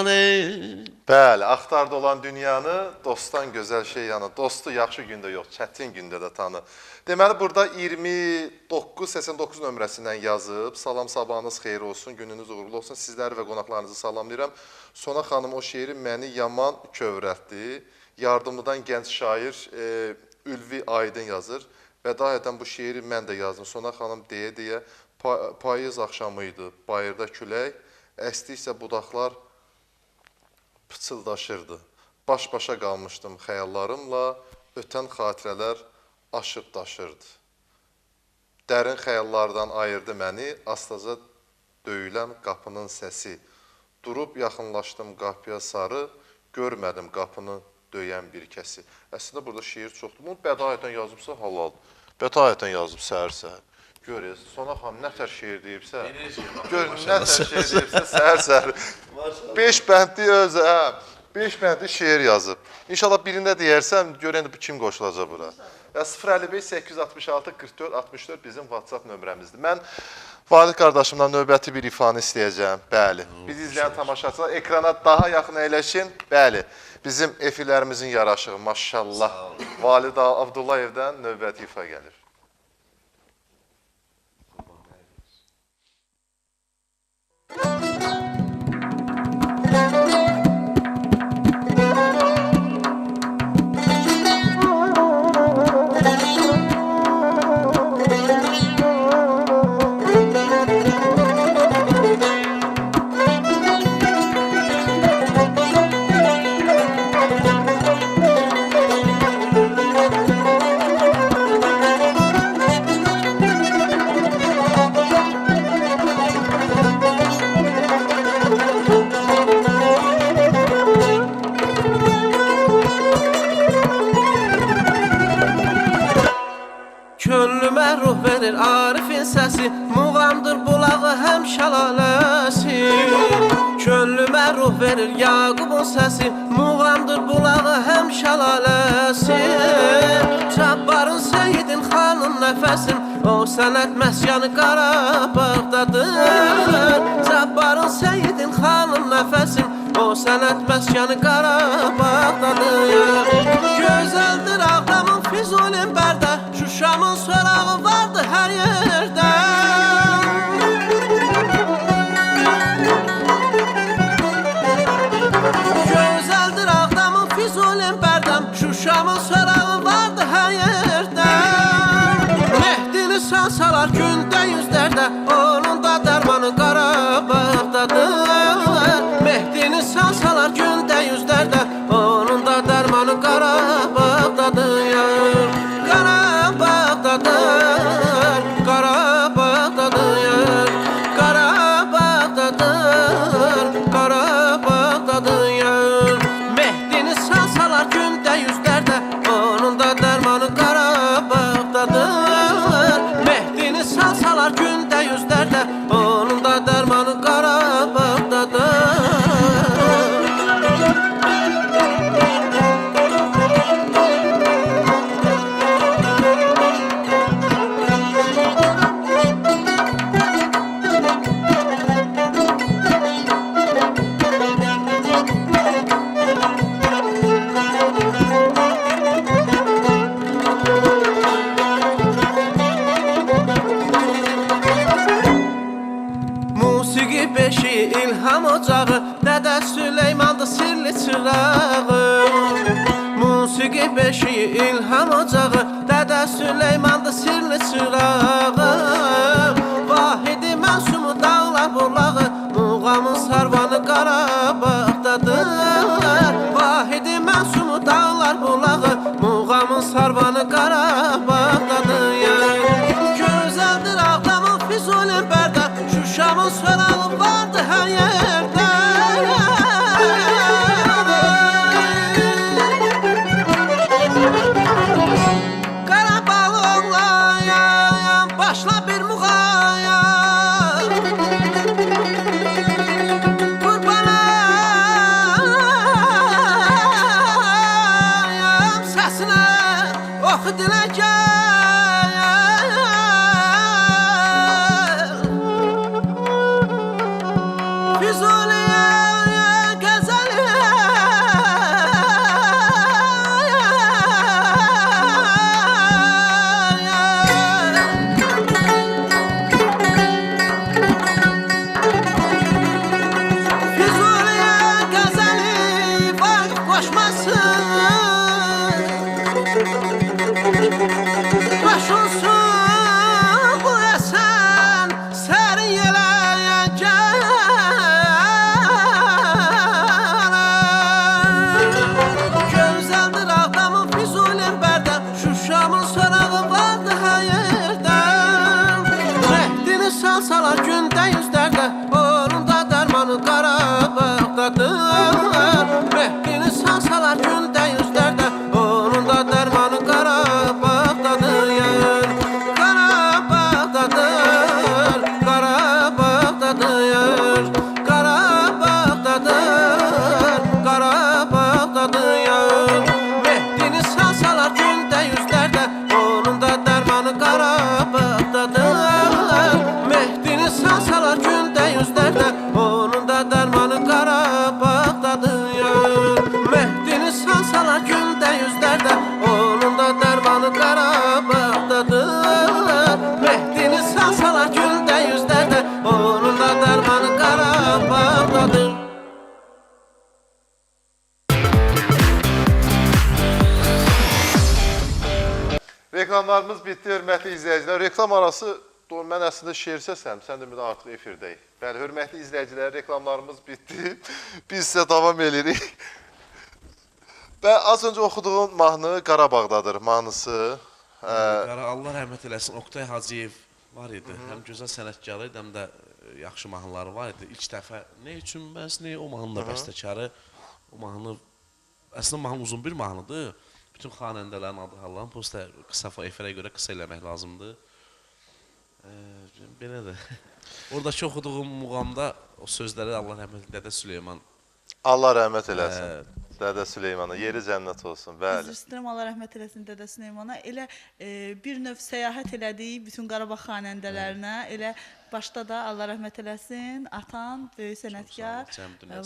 ey. Bəli, axtarda olan dünyanı dostdan gözəl şey yanı. Dostu yaxşı gündə yox, çətin gündə də tanı. Deməli, burada 29-89 nömrəsindən yazıb, salam sabahınız xeyir olsun, gününüz uğurlu olsun, sizləri və qonaqlarınızı salamlayıram. Sona xanım o şeiri məni yaman kövrətdi. Yardımlıdan gənc şair Ülvi Aydın yazır. Və dahiyyətən bu şeiri mən də yazdım. Sona xanım deyə-deyə, payız axşamı idi, bayırda külək, əsdiksə budaqlar pıçıldaşırdı. Baş-başa qalmışdım xəyallarımla, ötən xatirələr aşıb daşırdı. Dərin xəyallardan ayırdı məni, astaca döyülən qapının səsi. Durub yaxınlaşdım qapıya sarı, görmədim qapını döyən bir kəsi. Əslində burada şeir çoxdur. Bunu bədayətən yazıbsa halaldır. Bədayətən yazıb səhər-səhər. Görürüz, Sona xanım nətər şeir deyibsə, nətər şeir deyibsə, səhər-səhər. 5 bəndli özü, 5 bəndli şeir yazıb. İnşallah birində deyərsəm, görən bu kim qoşulacaq bura. 055-866-44-64 bizim WhatsApp nömrəmizdir. Mən Valid qardaşımdan növbəti bir ifanı istəyəcəm. Bəli, biz izləyən tamaşaçılar ekrana daha yaxın əyləşin. Bəli, bizim efirlərimizin yaraşığı, maşallah. Valid Abdullayevdən növbəti ifa gəlir. verir Yaqubun səsi, muğamdır bulağı həm şəlaləsi. Cabbarın Seyidin xanın nəfəsim, o sənət məskanı Qarabağdadır. Cabbarın Seyidin xanın nəfəsim, o sənət məskanı Qarabağdadır. Gözəldir Ağdamın Füzulin Bərdə, Şuşamın sorağı vardı hər yerdə. Gözəldir Ağdamın Füzulin Bərdəm, Şuşamın sorağı vardı hər yerdə. Mehdini sansalar gündə yüzlərdə, onun da dərmanı Qarabağdadır. Mehdini sansalar gündə yüzlərdə, onun da dərmanı Qarabağdadır. Qarabağdadır, Qarabağdadır, Qarabağdadır, Qarabağdadır. Mehdini sansalar gündə yüzlərdə, onun da dərmanı Qarabağdadır. Mehdini sansalar gündə yüzlərdə, onun da dərmanı Qarabağdadır. Musiqi beşiği ilham ocağı, Dədə Süleymandır sirli çırağı. Musiqi beşiği ilham ocağı, Dədə Süleymandır sirli çırağı. Vahidi mənsumu dağlar bulağı, muğamın sarvanı Qarabağdadır. Vahidi mənsumu dağlar bulağı, muğamın sarvanı Qarabağdadır. Gözəldir Ağdamın Füzulin Bərdə, Şuşamın sorağı vardı hər yerdə. Qarabağlı oğlayam, başla bir muğaya. Qurbanayam səsinə, oxu dilə gəl. Füzuliyə qəzəliyə. Füzuliyə qəzəli Vaqif qoşmasın. Başolsun bu əsən sərin yeləyə gəl. Gözəldir Ağdamın Füzulin Bərdə, Şuşamın sorağı vardı hər yerdə. Mehdini sansalar gündə yüzlərdə, onun da dərmanı Qarabağdadır. Mehdini sansalar gündə yüzlərdə, onun da dərmanı Qarabağdadır. Qarabağdadır, Qarabağdadır, Qarabağdadır, Qarabağdadır. Mehdini sansalar gündə yüzlərdə, onun da dərmanı Qarabağdadır. Mehdini sansalar gündə yüzlərdə, onun da dərmanı Qarabağdadır. Mehdini sansalar gündə yüzlərdə, onun da dərmanı Qarabağdadır. Mehdini sansalar gündə yüzlərdə, onun da dərmanı Qarabağdadır. Reklamlarımız bitdi, hörmətli izləyicilər. Reklam arası mən əslində şeir səsləm, sən də artıq efirdəyik. Bəli, hörmətli izləyicilər, reklamlarımız bitdi. Biz sizə davam edirik. Və az öncə oxuduğum mahnı Qarabağdadır mahnısı. Allah rəhmət eləsin, Oktay Hacıyev var idi. Həm gözəl sənətkar idi, həm də yaxşı mahnıları var idi. İlk dəfə nə üçün bəs, nə o mahnının da bəstəkarı. O mahnı, əslində mahnı uzun bir mahnıdır. Bütün xanəndələrin adı hallanıb, prosta qısa efirə görə qısa eləmək lazımdır. Belə də. Oradakı oxuduğum muğamda o sözləri Allah rəhmət eləsin Dədə Süleyman Allah rəhmət eləsin. Dədə Süleymana yeri cənnət olsun. Bəli. Üzr istəyirəm, Allah rəhmət eləsin Dədə Süleymana. Elə bir növ səyahət elədik bütün Qarabağ xanəndələrinə. Elə başda da Allah rəhmət eləsin, atan, böyük sənətkar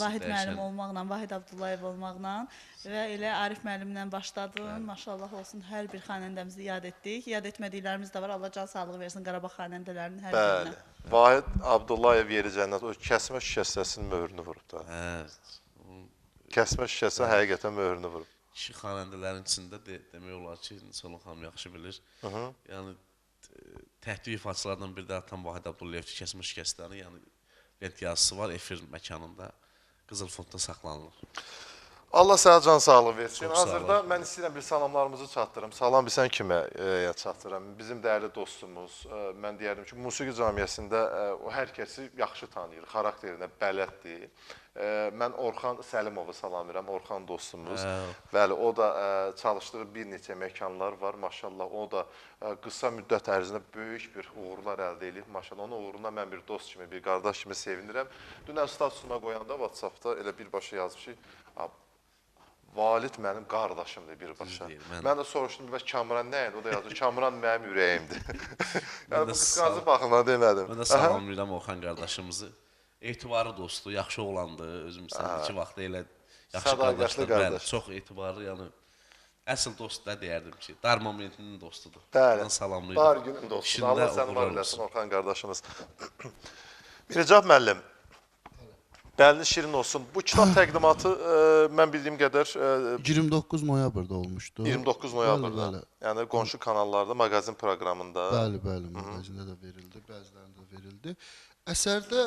Vahid müəllim olmaqla, Vahid Abdullayev olmaqla və elə Arif müəllimlə başladın. Maşallah olsun, hər bir xanəndəmizi yad etdik. Yad etmədiklərimiz də var. Allah can sağlığı versin Qarabağ xanəndələrinin hər birinə. Bəli. Vahid Abdullayev yeri cənnət, o kəsmə şikəstəsinin möhrünü vurub da. Kəsmə şişəsi həqiqətən möhrünü vurub. Kişi xanəndələrin içində demək olar ki, Solon xanım yaxşı bilir. Yəni təhdid ifaçılardan biri də atam Vahid Abdullayev kəsmə şikəstləri, yəni lent yazısı var efir məkanında Qızıl Fondda saxlanılır. Allah sənə can sağlığı versin. Hazırda mən istəyirəm bir salamlarımızı çatdırım. Salam bilsən kimə çatdırım? Bizim dəyərli dostumuz, mən deyərdim ki, musiqi camiyyəsində o hər kəsi yaxşı tanıyır, xarakterinə bələddir. Mən Orxan Səlimovu salam verirəm, Orxan dostumuz. Bəli, o da çalışdığı bir neçə məkanlar var, maşallah. O da qısa müddət ərzində böyük bir uğurlar əldə edib, maşallah. Onun uğruna mən bir dost kimi, bir qardaş kimi sevinirəm. Dünən statusuma qoyanda WhatsApp-da elə birbaşa yazmışıq. Valid mənim qardaşımdır birbaşa. Mən də soruşdum, bəs Kamran nə idi? O da yazdı, Kamran mənim ürəyimdir. Yəni bu qısqancı baxımdan demədim. Mən də salamlayıram Orxan qardaşımızı. Etibarı dostu, yaxşı oğlandı. Özüm iki vaxtda elə yaxşı qardaşlar. Çox etibarlı, yəni əsl dost da deyərdim ki, dar momentinin dostudur. Bəli, salamlayıram. dar günün dostudur. Allah səni var eləsin Orxan qardaşımız. Mircab müəllim, bəlli şirin olsun. Bu kitab təqdimatı mən bildiyim qədər 29 noyabrda olmuşdu. 29 noyabrda. Yəni qonşu kanallarda, maqazin proqramında. Bəli, maqazində də verildi, bəzilərində də verildi. Əsərdə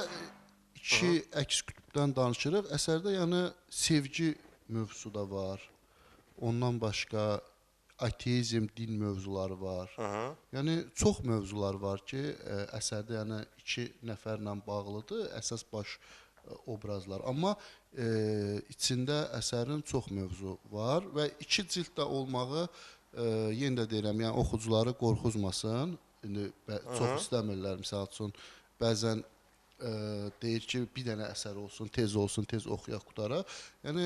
iki əks qütbdən danışırıq. Əsərdə yəni sevgi mövzusu da var. Ondan başqa ateizm, din mövzuları var. Yəni çox mövzular var ki, əsərdə yəni iki nəfərlə bağlıdır. Əsas baş obrazlar. Amma içində əsərin çox mövzu var və iki cilddə olmağı yenə də deyirəm, yəni oxucuları qorxuzmasın. İndi çox istəmirlər, misal üçün bəzən deyir ki, bir dənə əsər olsun, tez oxuyaq qutaraq. Yəni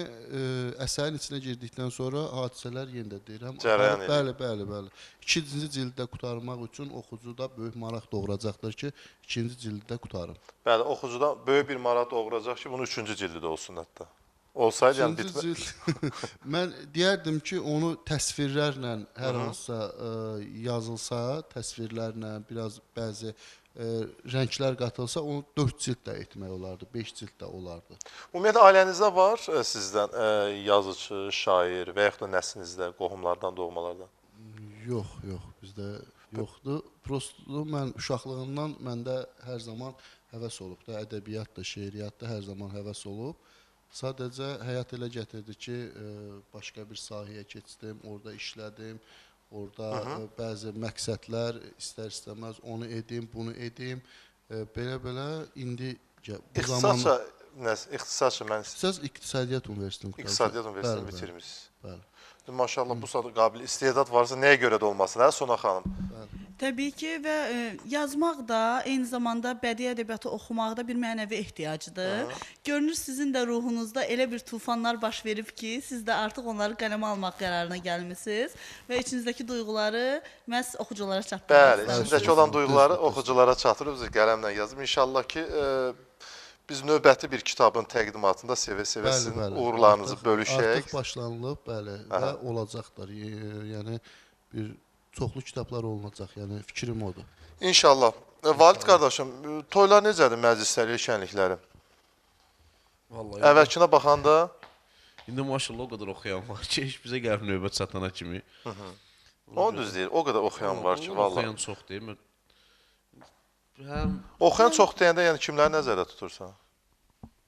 əsərin içinə girdikdən sonra hadisələr yenə də deyirəm. Bəli. İkinci cildə qutarmaq üçün oxucuda böyük maraq doğuracaqdır ki, ikinci cildə qutarım. Bəli, oxucuda böyük bir maraq doğuracaq ki, bunun üçüncü cildi də olsun hətta. Olsaydı yəni bitmə. Mən deyərdim ki, onu təsvirlərlə hər hansısa yazılsa, təsvirlərlə biraz bəzi rənglər qatılsa, onu 4 cilddə etmək olardı, 5 cilddə olardı. Ümumiyyətlə, ailənizdə var sizdən yazıcı, şair və yaxud da nəslinizdə, qohumlardan, doğmalardan? Yox, bizdə yoxdur. Prosto mən uşaqlığımdan məndə hər zaman həvəs olub da, ədəbiyyat da, şeiriyyat da hər zaman həvəs olub. Sadəcə həyat elə gətirdi ki, başqa bir sahəyə keçdim, orada işlədim. Orada bəzi məqsədlər istər-istəməz onu edim, bunu edim. Belə indi bu zaman... İxtisasca mən... İxtisas İqtisadiyyat Universitetini qurtardım. İqtisadiyyat Universitetini bitirmişsiniz. Bəli. Maşallah, bu saat qabil istedad varsa nəyə görə də olmasın, hə Sona xanım? Təbii ki və yazmaq da, eyni zamanda bədii ədəbiyyatı oxumaq da bir mənəvi ehtiyacıdır. Görünür sizin də ruhunuzda elə bir tufanlar baş verib ki, siz də artıq onları qələmə almaq qərarına gəlmisiniz və içinizdəki duyğuları məhz oxuculara çatdırırsınız. Bəli, içindəki olan duyğuları oxuculara çatdırıb, qələmlə yazıb. İnşallah ki, biz növbəti bir kitabın təqdimatında sevə-sevə sizin uğurlarınızı bölüşək. Artıq başlanılıb, bəli, və olacaqdır. Yəni, bir çoxlu kitablar olunacaq, yəni fikrim odur. İnşallah. Valid qardaşım, toylar necədir, məclisləri, şənlikləri? Əvvəlkinə baxanda? İndi maşallah o qədər oxuyan var ki, heç bizə gəlib növbət çatana kimi. Onu düz deyir, o qədər oxuyan var ki, vallahi. Oxuyan çox deyil. Oxuyan çox deyəndə, yəni kimləri nəzərdə tutursan?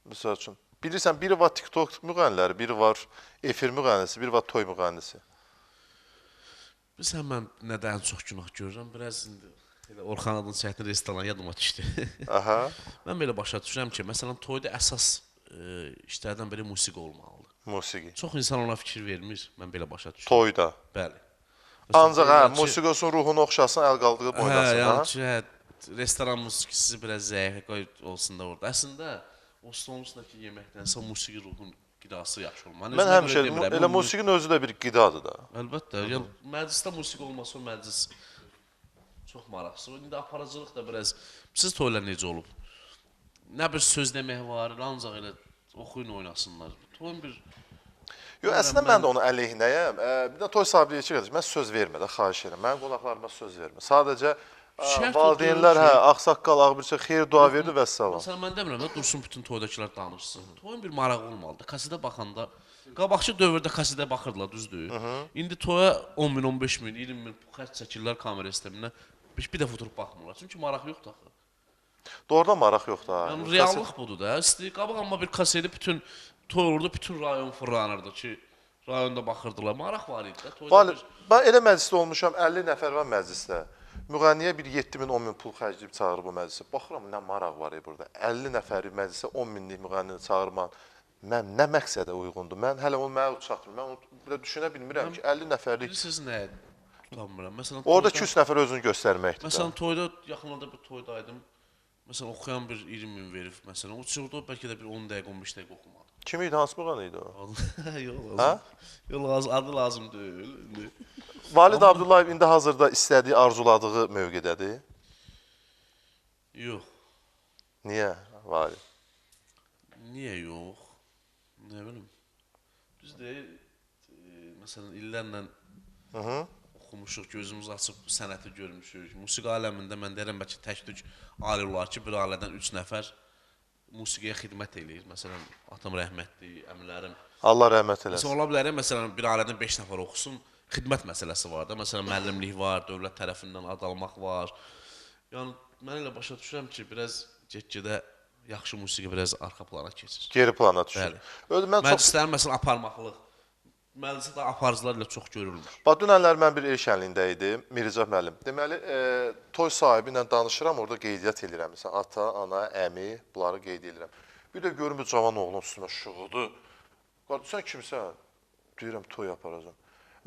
Misal üçün, bilirsən, biri var TikTok müğənniləri, biri var efir müğənnisi, biri var toy müğənnisi. Bilirsən, mən nədən çox günah görürəm, biraz indi Orxan adını çəkdi, restoran yadıma düşdü. Mən belə başa düşürəm ki, məsələn, toyda əsas işlərdən biri musiqi olmalıdır. Musiqi. Çox insan ona fikir vermir, mən belə başa düşürəm. Toyda? Bəli. Ancaq, musiqi olsun, ruhunu oxşasın, əl qaldırıb oynasın. Yəni ki, restoran musiqisi biraz zəif olsun da orada. Əslində, o stolun üstündəki yeməkdənsə musiqi ruhun qidası yaxşı olmalı. Mən həmişə elə musiqinin özü də bir qidadır da. Əlbəttə, yəni məclisdə musiqi olmasa o məclis çox maraqsız. İndi aparıcılıq da biraz siz toylar necə olub? Nə bir söz demək var, ancaq elə oxuyun oynasınlar. Toyun bir Yox, əslində mən də onun əleyhinəyəm. Bir də toy sahibi ki, qardaş, mən söz vermə də, xahiş edirəm. Mənim qonaqlarıma söz vermə. Sadəcə valideynlər, ağsaqqal, ağbirçə xeyir dua verdi və salam. Məsələn, mən demirəm də dursun bütün toydakılar danışsın. Toyun bir marağı olmalıdır. Kasidə baxanda, qabaqçı dövrdə kasidə baxırdılar, düzdür? İndi toya 10 min, 15 min, 20 min xərc çəkirlər kamera sisteminə. Bir dəfə oturub baxmırlar. Çünki maraq yoxdur axı. Doğrudan maraq yoxdur ha. Yəni reallıq budur da. Qabaq amma bir kaseti bütün toy olurdu, bütün rayon fırlanırdı ki, rayonda baxırdılar. Maraq var idi də. Mən elə məclisdə olmuşam, 50 nəfər var məclisdə. Müğənniyə bir 7 min, 10 min pul xərcləyib çağırıb bu məclisə. Baxıram, nə maraq var burada. 50 nəfəri məclisə 10 minlik müğənnini çağırmaq mən nə məqsədə uyğundur? Mən hələ onu mənə çatmır. Mən onu düşünə bilmirəm ki, 50 nəfərlik. Siz nə tutanmıram? Məsələn, orada 200 nəfər özünü göstərməkdir. Məsələn, toyda, yaxınlarda bir toydaydım. Məsələn, oxuyan bir 20 min verib, məsələn. O çıxırdı, bəlkə də bir 10 dəqiqə, 15 dəqiqə oxumadı. Kim idi, hansı müğənni idi o? Yox, adı lazım deyil. Valid Abdullayev indi hazırda istədiyi, arzuladığı mövqedədir. Yox. Niyə, Valid? Niyə yox? Nə bilim. Düz deyil, məsələn, illərlə oxumuşuq, gözümüz açıb sənəti görmüşük. Musiqi aləmində mən deyirəm, bəlkə tək-tük ali olar ki, bir ailədən 3 nəfər musiqiyə xidmət eləyir. Məsələn, atam rəhmətli, əmilərim. Allah rəhmət eləsin. Məsələn, ola bilər, məsələn, bir ailədən 5 nəfər oxusun, xidmət məsələsi var da. Məsələn, müəllimlik var, dövlət tərəfindən ad almaq var. Yəni, mən elə başa düşürəm ki, biraz get-gedə yaxşı musiqi biraz arxa plana keçir. Geri plana düşür. Məclislərin, məsələn, aparmaqlıq. Məclisdə aparıcılar ilə çox görülmür. Bax, dünənlər mən bir el şənliyində idim, Mircə müəllim. Deməli, toy sahibi ilə danışıram, orada qeydiyyat edirəm. Məsələn, ata, ana, əmi, bunları qeyd edirəm. Bir də görüm, bir cavan oğlum üstümə şığıdı. Sən kimsən? Deyirəm, toy aparacam.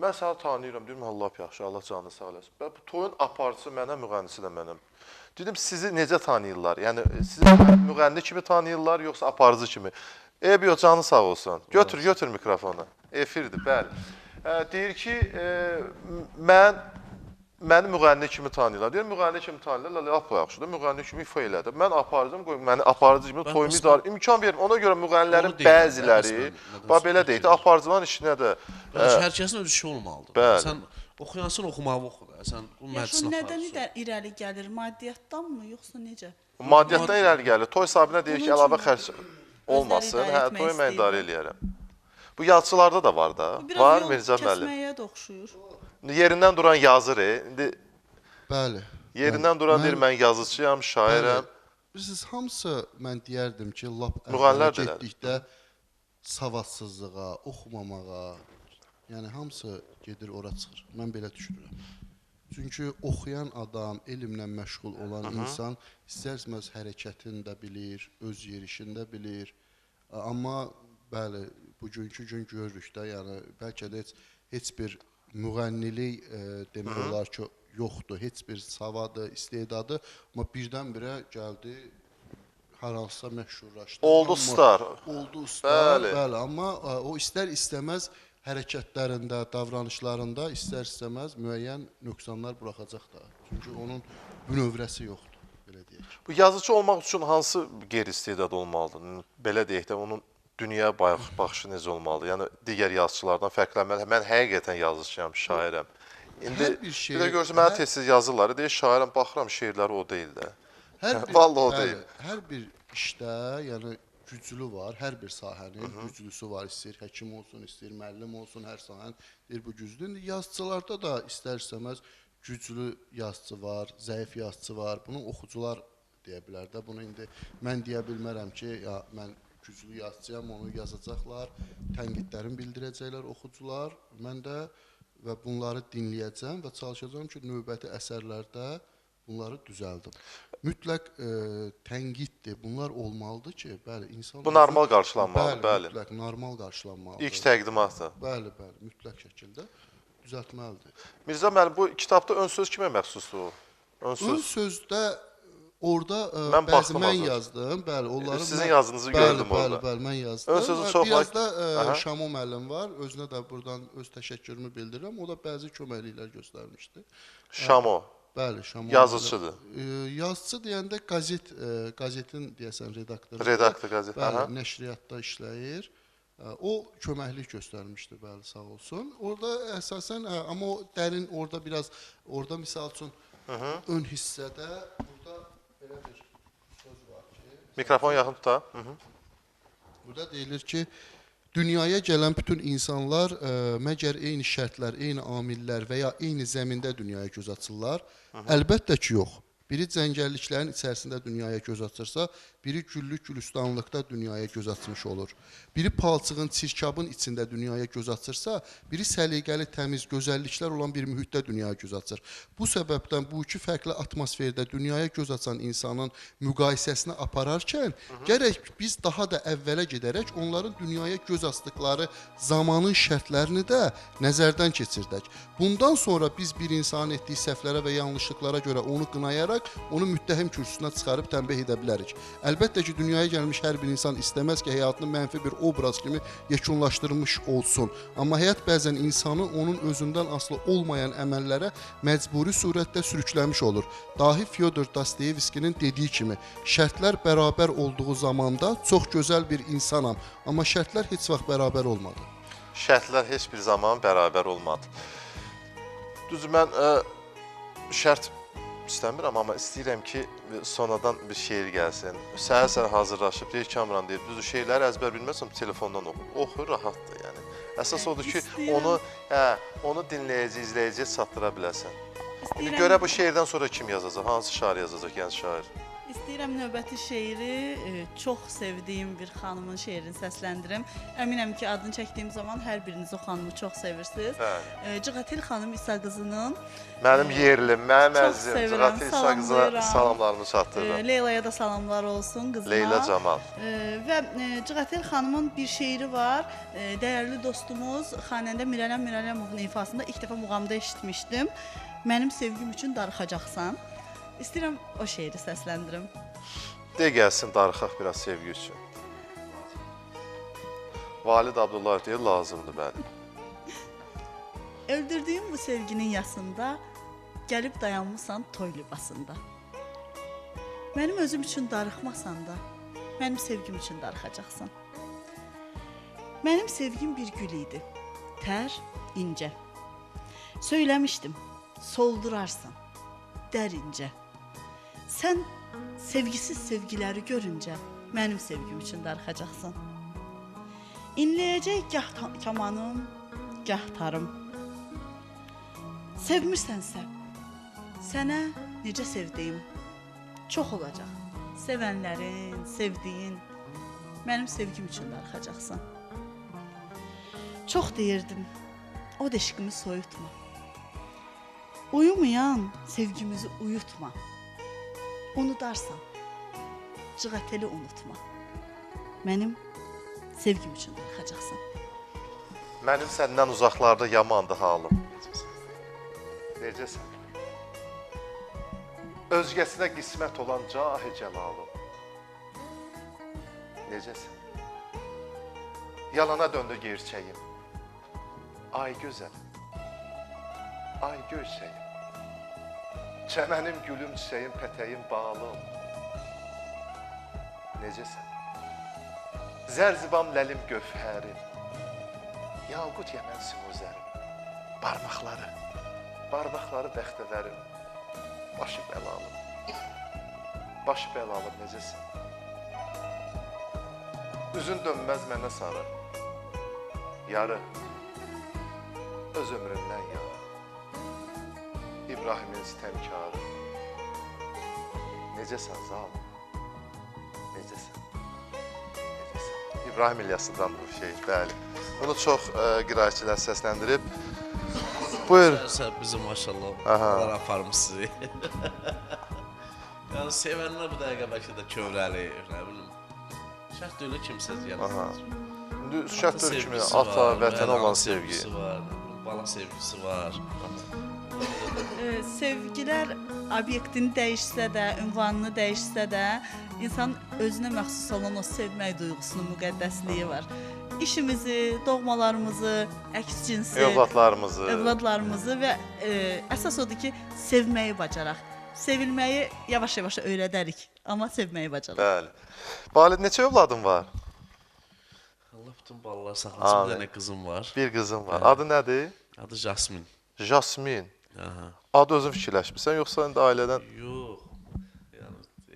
Mən səni tanıyıram, deyirəm, Allah yaxşı, Allah canını sağ eləsin. Bu toyun aparıcısı mənəm, müğənnisi də mənəm. Dedim, sizi necə tanıyırlar? Yəni, sizi müğənni kimi tanıyırlar, yoxsa aparıcı kimi? Ebiyo, canı sağ olsun. Götür mikrofonu. Efirdir, bəli. Deyir ki, məni müğənni kimi tanıyırlar. Deyir, müğənni kimi tanıyırlar, lap yaxşıdır, müğənni kimi ifa elədi. Mən aparıcım, məni aparıcı kimi toyumu idarə, imkan verim. Ona görə müğənnilərin bəziləri, belə deyək də, aparıcıların işinə də... Hər kəsin öz işi olmalıdır. Bəli. Sən oxuyansın, oxumağı oxu da. Sən bu məclisin aparıcısın. Nədən irəli gəlir? Maddiyyatdanmı, yoxsa necə? Maddiyyatdan irəli gəlir. Toy sahibinə deyir ki, əlavə xərc olmasın, toyu mən idarə eləyərəm. Bu yazıçılarda da var da. Var Mircə müəllim. Kəsməyə də oxşuyur. Yerindən duran yazır. İndi bəli. Yerindən duran deyir, mən yazıçıyam, şairəm. Bilirsiniz, hamısı mən deyərdim ki, lap müğənnilər getdikdə savadsızlığa, oxumamağa, yəni hamısı gedir ora çıxır. Mən belə düşünürəm. Çünki oxuyan adam, elmlə məşğul olan insan istər-istəməz hərəkətini də bilir, öz yerişini də bilir. Amma bəli, bugünkü gün görürük də, yəni bəlkə də heç bir müğənnilik demək olar ki, yoxdur, heç bir savadı, istedadı, amma birdən-birə gəldi, hər hansısa məşhurlaşdı. Oldu star. Oldu star, bəli, amma o istər-istəməz hərəkətlərində, davranışlarında istər-istəməz müəyyən nöqsanlar buraxacaq da. Çünki onun bünövrəsi yoxdur, belə deyək. Bu yazıcı olmaq üçün hansı qeyri-istedad olmalıdır? Belə deyək də, onun dünya baxışı necə olmalıdır? Yəni, digər yazıçılardan fərqlənməli. Mən həqiqətən yazıcıyam, şairəm. İndi bir də görürsə, mənə tez-tez yazırlar. Deyir, şairəm, baxıram, şeirləri o deyil də. Vallahi o deyil. Hər bir işdə, yəni, güclü var, hər bir sahənin güclüsü var, istəyir həkim olsun, istəyir müəllim olsun, hər sahənin deyir, bu güclü. İndi yazıçılarda da istər-istəməz güclü yazıcı var, zəif yazıcı var. Bunu oxucular deyə bilər də. Bunu indi mən deyə bilmərəm ki, ya mən güclü yazıcıyam, onu yazacaqlar, tənqidlərini bildirəcəklər oxucular. Mən də və bunları dinləyəcəm və çalışacağam ki, növbəti əsərlərdə bunları düzəldim. Mütləq tənqiddir, bunlar olmalıdır ki, bəli, insan... Bu normal qarşılanmalıdır, bəli. Mütləq normal qarşılanmalıdır. İlk təqdimatdır. Bəli, mütləq şəkildə düzəltməlidir. Mirzə müəllim, bu kitabda ön söz kimə məxsusdur? Ön sözdə Orada Mən bəzi baxdım mən az önce. yazdım, bəli, onları Sizin yazdığınızı gördüm orada. Bəli, mən yazdım. Ön sözü çox Biraz da Aha. Şamo müəllim var, özünə də buradan öz təşəkkürümü bildirirəm. O da bəzi köməkliklər göstərmişdi. Şamo. Bəli, Şamo. Yazıçıdır. Yazıçı deyəndə qazetin deyəsən redaktoru. Redaktor qəzet. Aha. Bəli, nəşriyyatda işləyir. O köməklik göstərmişdi, bəli, sağ olsun. Orada əsasən amma o dərin orada misal üçün ön hissədə burada belə bir söz var ki, Mikrofon yaxın tuta. burada deyilir ki, dünyaya gələn bütün insanlar məgər eyni şərtlər, eyni amillər və ya eyni zəmində dünyaya göz açırlar? Əlbəttə ki, yox. Biri cəngəlliklərin içərisində dünyaya göz açırsa, biri güllük gülistanlıqda dünyaya göz açmış olur. Biri palçığın, çirkabın içində dünyaya göz açırsa, biri səliqəli, təmiz, gözəlliklər olan bir mühitdə dünyaya göz açır. Bu səbəbdən bu iki fərqli atmosferdə dünyaya göz açan insanın müqayisəsini apararkən, gərək biz daha da əvvələ gedərək onların dünyaya göz açdıqları zamanın şərtlərini də nəzərdən keçirdək. Bundan sonra biz bir insanın etdiyi səhvlərə və yanlışlıqlara görə onu qınayaraq, onu müttəhim kürsüsünə çıxarıb tənbih edə bilərik. Əlbəttə ki, dünyaya gəlmiş hər bir insan istəməz ki, həyatını mənfi bir obraz kimi yekunlaşdırmış olsun. Amma həyat bəzən insanı onun özündən asılı olmayan əməllərə məcburi surətdə sürükləmiş olur. Dahi Fyodor Dostoyevskinin dediyi kimi, şərtlər bərabər olduğu zamanda çox gözəl bir insanam, amma şərtlər heç vaxt bərabər olmadı. Şərtlər heç bir zaman bərabər olmadı. Düzdür, mən şərt istəmirəm, amma istəyirəm ki, sonradan bir şeir gəlsin. Səhər-səhər hazırlaşıb, deyir Kamran deyir, düzdür, şeirləri əzbər bilməsəm, telefondan oxur. Oxur, rahatdır yəni. Əsas odur ki, onu dinləyici, izləyiciyə çatdıra biləsən. İndi görə bu şeirdən sonra kim yazacaq, hansı şair yazacaq, gənc şair? İstəyirəm növbəti şeiri çox sevdiyim bir xanımın şeirini səsləndirim. Əminəm ki, adını çəkdiyim zaman hər biriniz o xanımı çox sevirsiniz. Cığatil xanım İsa qızının Mənim yerlim, mənim çox əzizim, sevirəm, Cığatil İsa qıza salamlarımı çatdırıram. Leylaya da salamlar olsun qızına. Leyla Camal. Və Cığatil xanımın bir şeiri var. Dəyərli dostumuz xanəndə Mirələm Mirələmovun ifasında ilk dəfə muğamda eşitmişdim. Mənim sevgim üçün darıxacaqsan. İstəyirəm o şeiri səsləndirim. De gəlsin, darıxaq biraz sevgi üçün. Valid Abdullayev deyir, lazımdır, bəli. Öldürdüyüm bu sevginin yasında gəlib dayanmısan toy libasında. Mənim özüm üçün darıxmasan da, mənim sevgim üçün darıxacaqsan. Mənim sevgim bir gül idi, tər, incə. Söyləmişdim, soldurarsan, dərincə. Sən sevgisiz sevgiləri görüncə mənim sevgim üçün darıxacaqsan. İnləyəcək gah kamanım, gah tarım. Sevmirsənsə, sənə necə sevdiyim çox olacaq. Sevənlərin, sevdiyin mənim sevgim üçün darıxacaqsan. Çox deyirdim, o deşqimi soyutma. Uyumayan sevgimizi uyutma. Unudarsan, Cığateli unutma. Mənim sevgim üçün darıxacaqsan. Mənim səndən uzaqlarda yamandı halım. Necəsən? Özgəsinə qismət olan cahi cəlalım. Necəsən? Yalana döndü gerçəyim. Ay gözəl, ay görsəyim. Çəmənim, gülüm, çiçəyim, pətəyim, bağlım. Necəsən? Zərzibam, ləlim, gövhərim. Yaqut yəmən simuzərim. Barmaqları bəxtəvərim. Başı bəlalım. Başı bəlalım, necəsən? Üzün dönməz mənə sarı. Yarı. Öz ömründən yarı. İbrahimin sitəmkarı. Necəsən zalim? Necəsən? İbrahim İlyasıdan bu şey, bəli. Bunu çox qiraətçilər səsləndirib. Buyur. Sən bizim maşallah, Aha. Allah aparmış sizi. Yəni sevənlər bu dəqiqə bəlkə də kövrəli, nə bilim. Şərt deyil kimsə yəni. Aha. İndi şərt deyil kimi ata, vətənə olan sevgi. Var, bala sevgisi var. Sevgilər obyektini dəyişsə də, ünvanını dəyişsə də, insan özünə məxsus olan o sevmək duyğusunun müqəddəsliyi var. İşimizi, doğmalarımızı, əks cinsi, övladlarımızı və əsas odur ki, sevməyi bacaraq. Sevilməyi yavaş-yavaş öyrədərik, amma sevməyi bacaraq. Bəli. Valid, neçə övladın var? Allah bütün balalar saxlasın. Bir dənə qızım var. Bir qızım var. Adı nədir? Adı Jasmin. Jasmin. Aha. Adı özün fikirləşmirsən, yoxsa indi ailədən? Yox.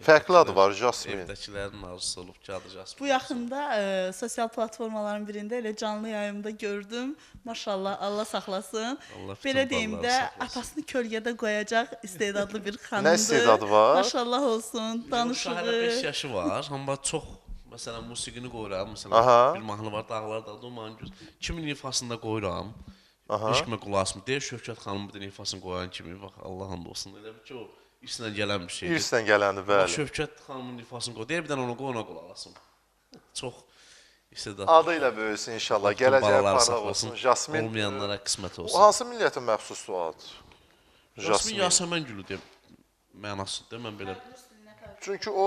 Fərqli adı var, Jasmin. Evdəkilərin arzusu olub ki, adı Jasmin. Bu yaxında sosial platformaların birində elə canlı yayımda gördüm. Maşallah, Allah saxlasın. Allah bütün Belə deyim də, balaları saxlasın. atasını kölgədə qoyacaq istedadlı bir xanımdır. Nə istedadı var? Maşallah olsun, Uşaq hələ 5 danışığı. yaşı var, amma çox məsələn musiqini qoyuram, məsələn Aha. bir mahnı var, Dağlar Dağda Duman Güz. Kimin ifasında qoyuram? Aha. Heç kimə qulaq asmır. Deyir Şövkət xanım bir dənə ifasını qoyan kimi, bax Allah and olsun. Elə bir ki o işlə gələn bir şeydir. İrsən gələni, Bax, bəli. Şövkət xanımın ifasını qoy. Deyir bir dənə onu qoy, ona qulaq asım. Çox istedadlı. Adı ilə böyüsün inşallah. Gələcəyə parlaq olsun. Jasmin. Olmayanlara qismət O olsun. hansı millətə məxsusdur o ad? Jasmin Yasəmən gülü deyə mənasıdır, mən belə. Çünki o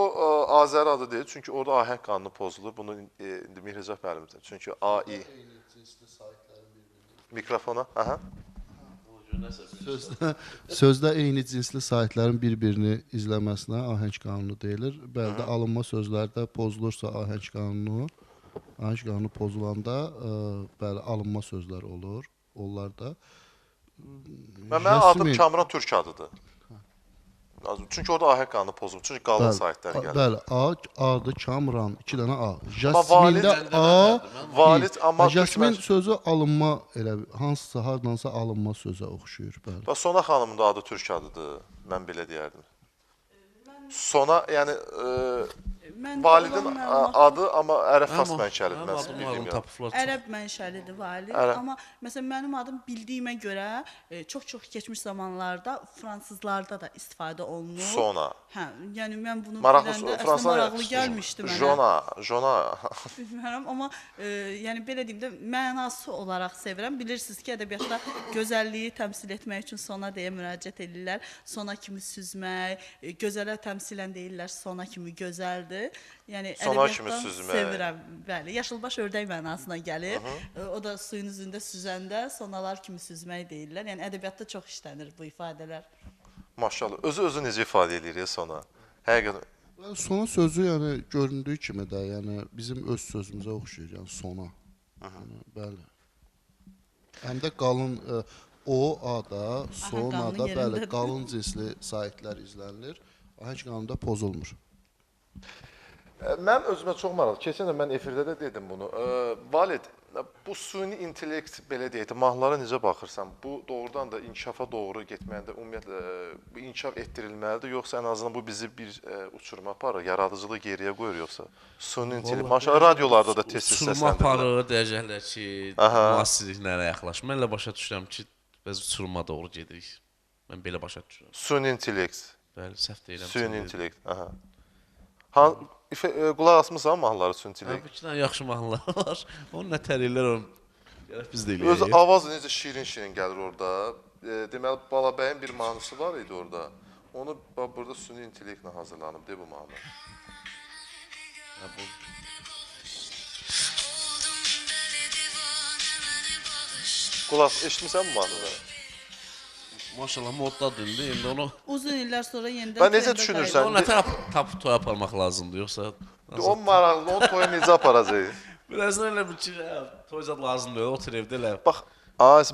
Azəri adı deyil. Çünki orada ahəng qanunu pozulur. Bunu indi Mihrəcəf müəllimdir. Çünki AI mikrofona. Aha. Sözdə eyni cinsli saytların bir-birini izləməsinə ahəng qanunu deyilir. Bəli də alınma sözlərdə pozulursa ahəng qanunu pozulanda bəli alınma sözlər olur. Onlar da Mənim adım Kamran Türk adıdır. Çünki orada ahəng qanunu pozulur. Çünki qalın saytlar gəlir. Bəli, adı Kamran, 2 dənə A. valid Jasmində A, Valid amma Jasmin sözü alınma elə hansısa hardansa alınma sözə oxşuyur, bəli. Bax Sona xanımın da adı Türk adıdır. Mən belə deyərdim. Sona, yəni validin adı amma ərəb fars mənşəlidir. Mən Mənim bildiyim yəni. tapıblar. Ərəb mənşəlidir Valid, amma məsələn mənim adım bildiyimə görə çox-çox keçmiş zamanlarda fransızlarda da istifadə olunur. Sona. Hə, yəni mən bunu Maraqlı biləndə əslində fransız maraqlı gəlmişdi mənə. Jona. Bilmirəm, amma yəni belə deyim də mənası olaraq sevirəm. Bilirsiniz ki, ədəbiyyatda gözəlliyi təmsil etmək üçün sona deyə müraciət edirlər. Sona kimi süzmək, gözələ təmsilən deyirlər, sona kimi gözəldir. Yəni Sona kimi ədəbiyyatdan süzmək. sevirəm. Bəli, yaşılbaş ördək mənasına gəlir. O da suyun üzündə süzəndə sonalar kimi süzmək deyirlər. Yəni ədəbiyyatda çox işlənir bu ifadələr. Maşallah. Özü necə ifadə edir sona? Həqiqətən. Sona sözü yəni göründüyü kimi də, yəni bizim öz sözümüzə oxşuyur, yəni sona. Yəni, bəli. Həm də qalın o ada, sona da bəli, qalın cinsli saytlar izlənilir. Ahəng qanunda pozulmur. Mən özümə çox maraqlı. Keçən də mən efirdə də dedim bunu. Valid, bu süni intellekt belə deyək də mahnılara necə baxırsan? Bu doğrudan da inkişafa doğru getməyəndə ümumiyyətlə bu inkişaf etdirilməlidir, yoxsa ən azından bu bizi bir uçuruma aparır, yaradıcılığı geriyə qoyur yoxsa? Süni intellekt. Maşallah radiolarda da tez-tez səsləndirir. Uçuruma aparır, deyəcəklər ki, müasirliklərə yaxlaşır. Mən elə başa düşürəm ki, biz uçuruma doğru gedirik. Mən belə başa düşürəm. Süni intellekt. Bəli, səhv deyirəm. Süni intellekt. Aha. Qulaq asmısan mahnıları süni intellekt? Bir iki dənə yaxşı mahnılar var. Onu nətər eləyirlər, onu gələk biz də Öz eləyək. avazı necə şirin-şirin gəlir orada. Deməli Balabəyin bir mahnısı var idi orada. Onu bax burada süni intellektlə hazırlanıb de bu mahnı. Qulaq eşitmisən bu mahnını? Maşallah moddadır indi onu. Uzun illər sonra yenidən Mən necə trendə düşünürsən? Onu nətər tapıb toy aparmaq lazımdır, yoxsa O maraqlı, o toya necə aparacaq? birazdan elə bir ki, toy zad lazımdır, otur evdə elə. Bax,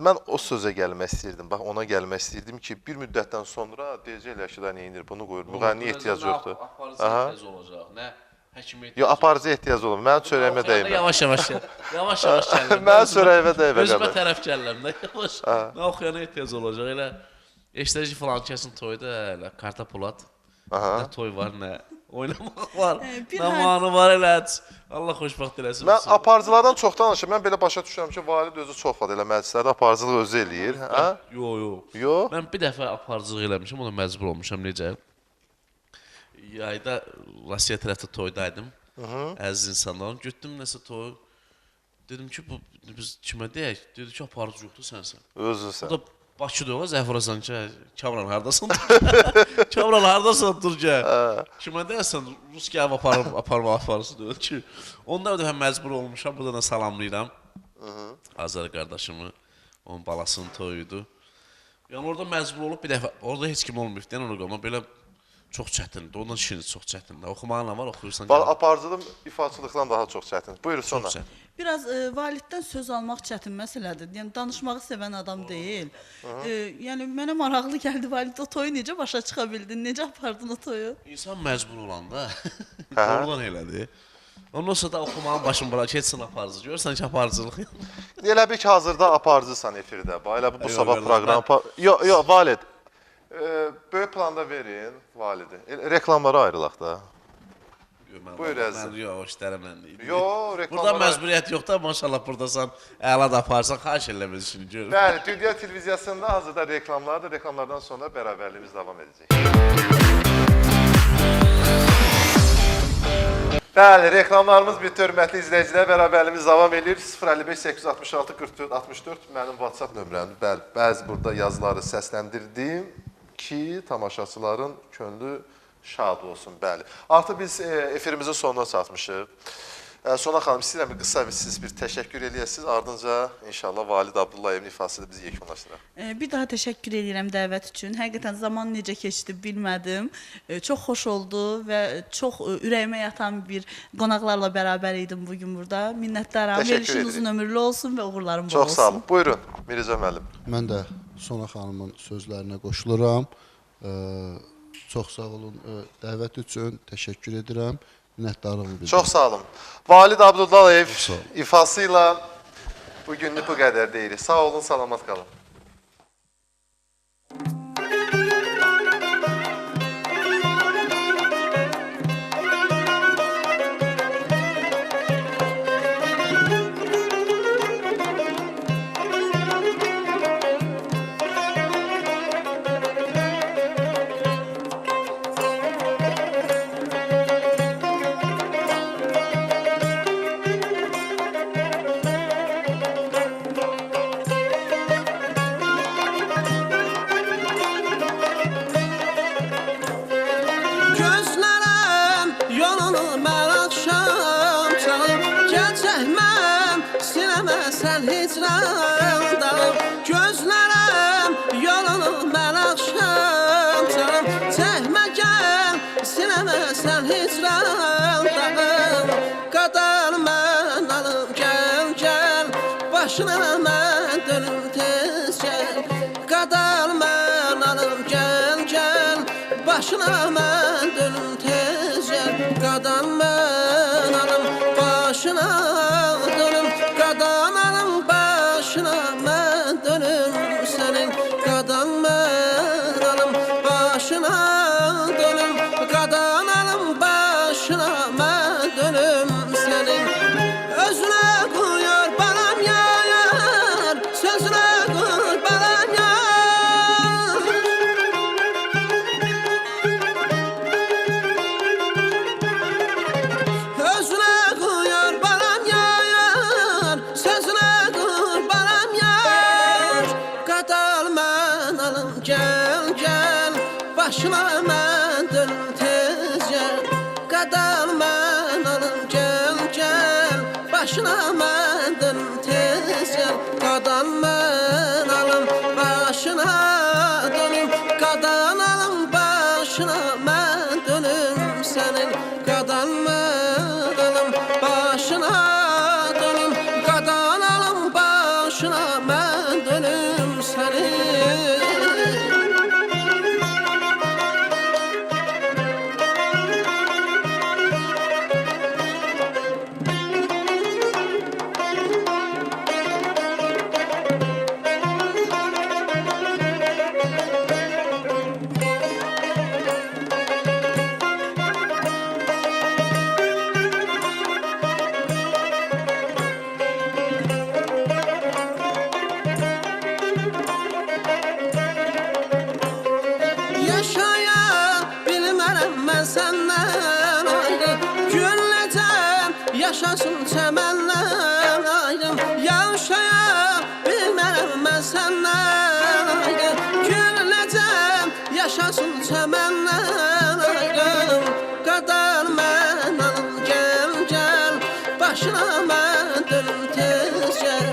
mən o sözə gəlmək istəyirdim. Bax, ona gəlmək istəyirdim ki, bir müddətdən sonra deyəcəklər ki, da neyinir, bunu qoyur. Müğənniyə ehtiyac yoxdur. Aparıcı ehtiyac olacaq, nə? Həkimə ehtiyac. Yox, aparıcı ehtiyac olur. Mənim çörəyimə dəymə. Yavaş-yavaş gəl. Yavaş-yavaş gəl. Mənim çörəyimə dəymə Özümə qədər. tərəf gəlirəm də. Yavaş. Nə oxuyana ehtiyac olacaq. Elə eşitəcək falan kəsin toyda elə Karta Polad. Nə toy var, nə oynamaq var. Nə mahnı var elə. Allah xoşbəxt eləsin. Mən aparıcılardan çox danışıram. Mən belə başa düşürəm ki, valid özü çox vaxt elə məclislərdə aparıcılıq özü eləyir, hə? Yox. Yox. Mən bir dəfə aparıcılıq eləmişəm, ona məcbur olmuşam. Necə? Yayda Rusiya tərəfdə toydaydım. Əziz insanlarım. Getdim nəsə toy. Dedim ki, biz kimə deyək? Dedi ki, aparıcı yoxdur sənsən. Özünsən. O da Bakıda ola zəfirasan ki, Kamran hardasan? Kamran hardasan dur gəl. Kimə deyəsən Rus gəlib aparırsın öyle ki. Onlar da məcbur olmuşam, burada da salamlayıram. Azər qardaşımı, onun balasının toyuydu. Yəni orada məcbur olub bir dəfə, orada heç kim olmayıb deyən onu amma belə çox çətindir. Onun işini çox çətindir. Oxumağın var, oxuyursan. Aparıcılıq ifaçılıqdan daha çox çətin. Buyur sonra. Biraz validdən söz almaq çətin məsələdir. Yəni danışmağı sevən adam deyil. Yəni mənə maraqlı gəldi valid o toyu necə başa çıxa bildin? Necə apardın o toyu? İnsan məcbur olanda oradan elədi. Ondan sonra da oxumağın başını bırak, keçsin aparıcı. Görürsən ki, aparıcılıq. Elə bil ki, hazırda aparıcısan efirdə. Elə bu sabah proqram. Yox, valid. Böyük planda verin validi. Reklamlara ayrılaq da. Buyur əzizim. Mən yox, işlərimlə deyil. Yox, reklamlara. Burada məcburiyyət yoxdur, maşallah buradasan, əla da aparsan, xahiş eləmək işini görür. Bəli, Dünya televiziyasında hazırda reklamlardır. Reklamlardan sonra bərabərliyimiz davam edəcək. Bəli, reklamlarımız bitti, hörmətli izləyicilər. Bərabərliyimiz davam edir. 055-866-44-64 mənim WhatsApp nömrəmdir. Bəli, bəzi burada yazıları səsləndirdim ki, tamaşaçıların könlü şad olsun. Bəli. Artıq biz efirimizin sonuna çatmışıq. Sona xanım, istəyirəm qısa siz bir təşəkkür eləyəsiniz. Ardınca inşallah Valid Abdullayevin ifasında bizi yekunlaşdıraq. Bir daha təşəkkür edirəm dəvət üçün. Həqiqətən zaman necə keçdi bilmədim. Çox xoş oldu və çox ürəyimə yatan bir qonaqlarla bərabər idim bugün burada. Minnətdaram. Verişin uzun ömürlü olsun və uğurlarım bol olsun. Çox sağ olun. Buyurun Mirzə müəllim. Mən də Sona xanımın sözlərinə qoşuluram. Çox sağ olun dəvət üçün. Təşəkkür edirəm. Minnətdarlığımı bildirirəm. Çox sağ olun. Valid Abdullayev ifasıyla bugünlük bu qədər deyirik. Sağ olun, salamat qalın. Gözlərəm yolunu mən axşam çalım, gəl çəkməm sinəmə sən hicrandan. Gözlərəm yolunu mən axşam çalım, çəkmə gəl sinəmə sən hicrandan. Qadar mən alım gəl gəl, başına mən dönüm tez gəl. Qadar mən alım gəl gəl, başına mən dönüm tez gəl. Qadan mən alım başına dönüm, qadan alım başına mən dönüm sənin. Qadan mən alım başına dönüm, qadan alım başına mən dönüm sənin. Özünə qoyar balam yayar, sözünə qoyar balam yayar. Özünə qoyar balam yayar, sözünə qoyar balam yayar. Qadar mən alım gəl gəl, başına mən dönüm tez gəl. Qadar mən alım gəl gəl, başına mən dönüm tez gəl. Qadan mən alım başına dönüm, qadan alım başına mən dönüm sənin. Qadan mən alım başına dönüm, qadan alım başına mən dönüm sənin. Yaşaya bilmərəm mən səndən ayrı, gülləcəm yaşasın çəməndən ayrı. Yaşaya bilmərəm mən səndən ayrı, açmasın çəməndən ayrım. Qadan mən alım gəl gəl, başına mən dönüm tez gəl.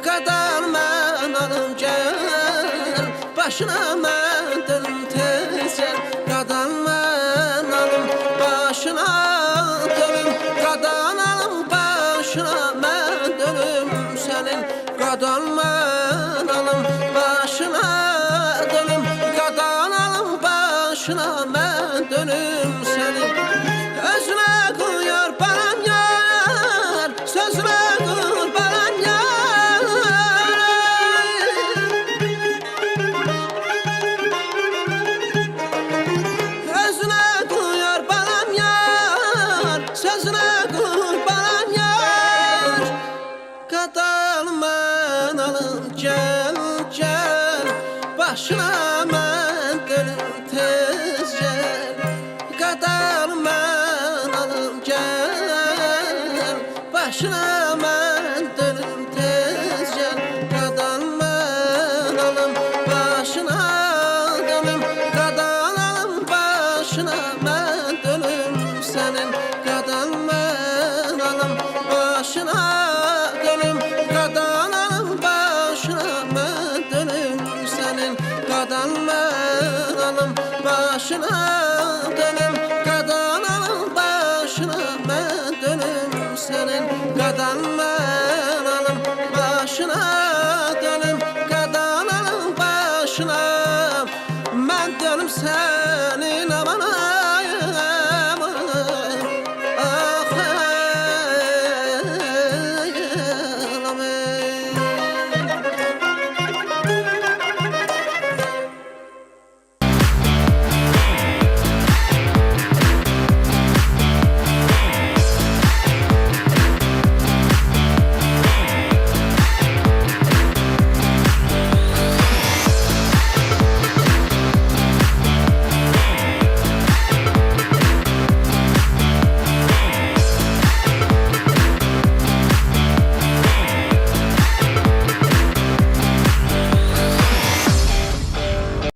Qadan mən alım gəl, başına mən dönüm tez gəl. Qadan mən alım başına dönüm, qadan alım başına mən dönüm sənin. Qadan mən alım başına dönüm, qadan alım başına mən dönüm sənin. Özünə qoyar balam yar, sözünə qurbanan yar. Özünə qoyar balam yar, sözünə qurbanan yar. Qadan mən alım gəl gəl, başına mən dönüm tez gəl. Qadan mən alım gəl, başına mən dönüm tez gəl. Qadan mən alım başına dönüm, qadan alım başına mən dönüm sənin. Qadan mən alım başına dönüm, qadan alım başına mən dönüm sənin. Qadan mən alım başına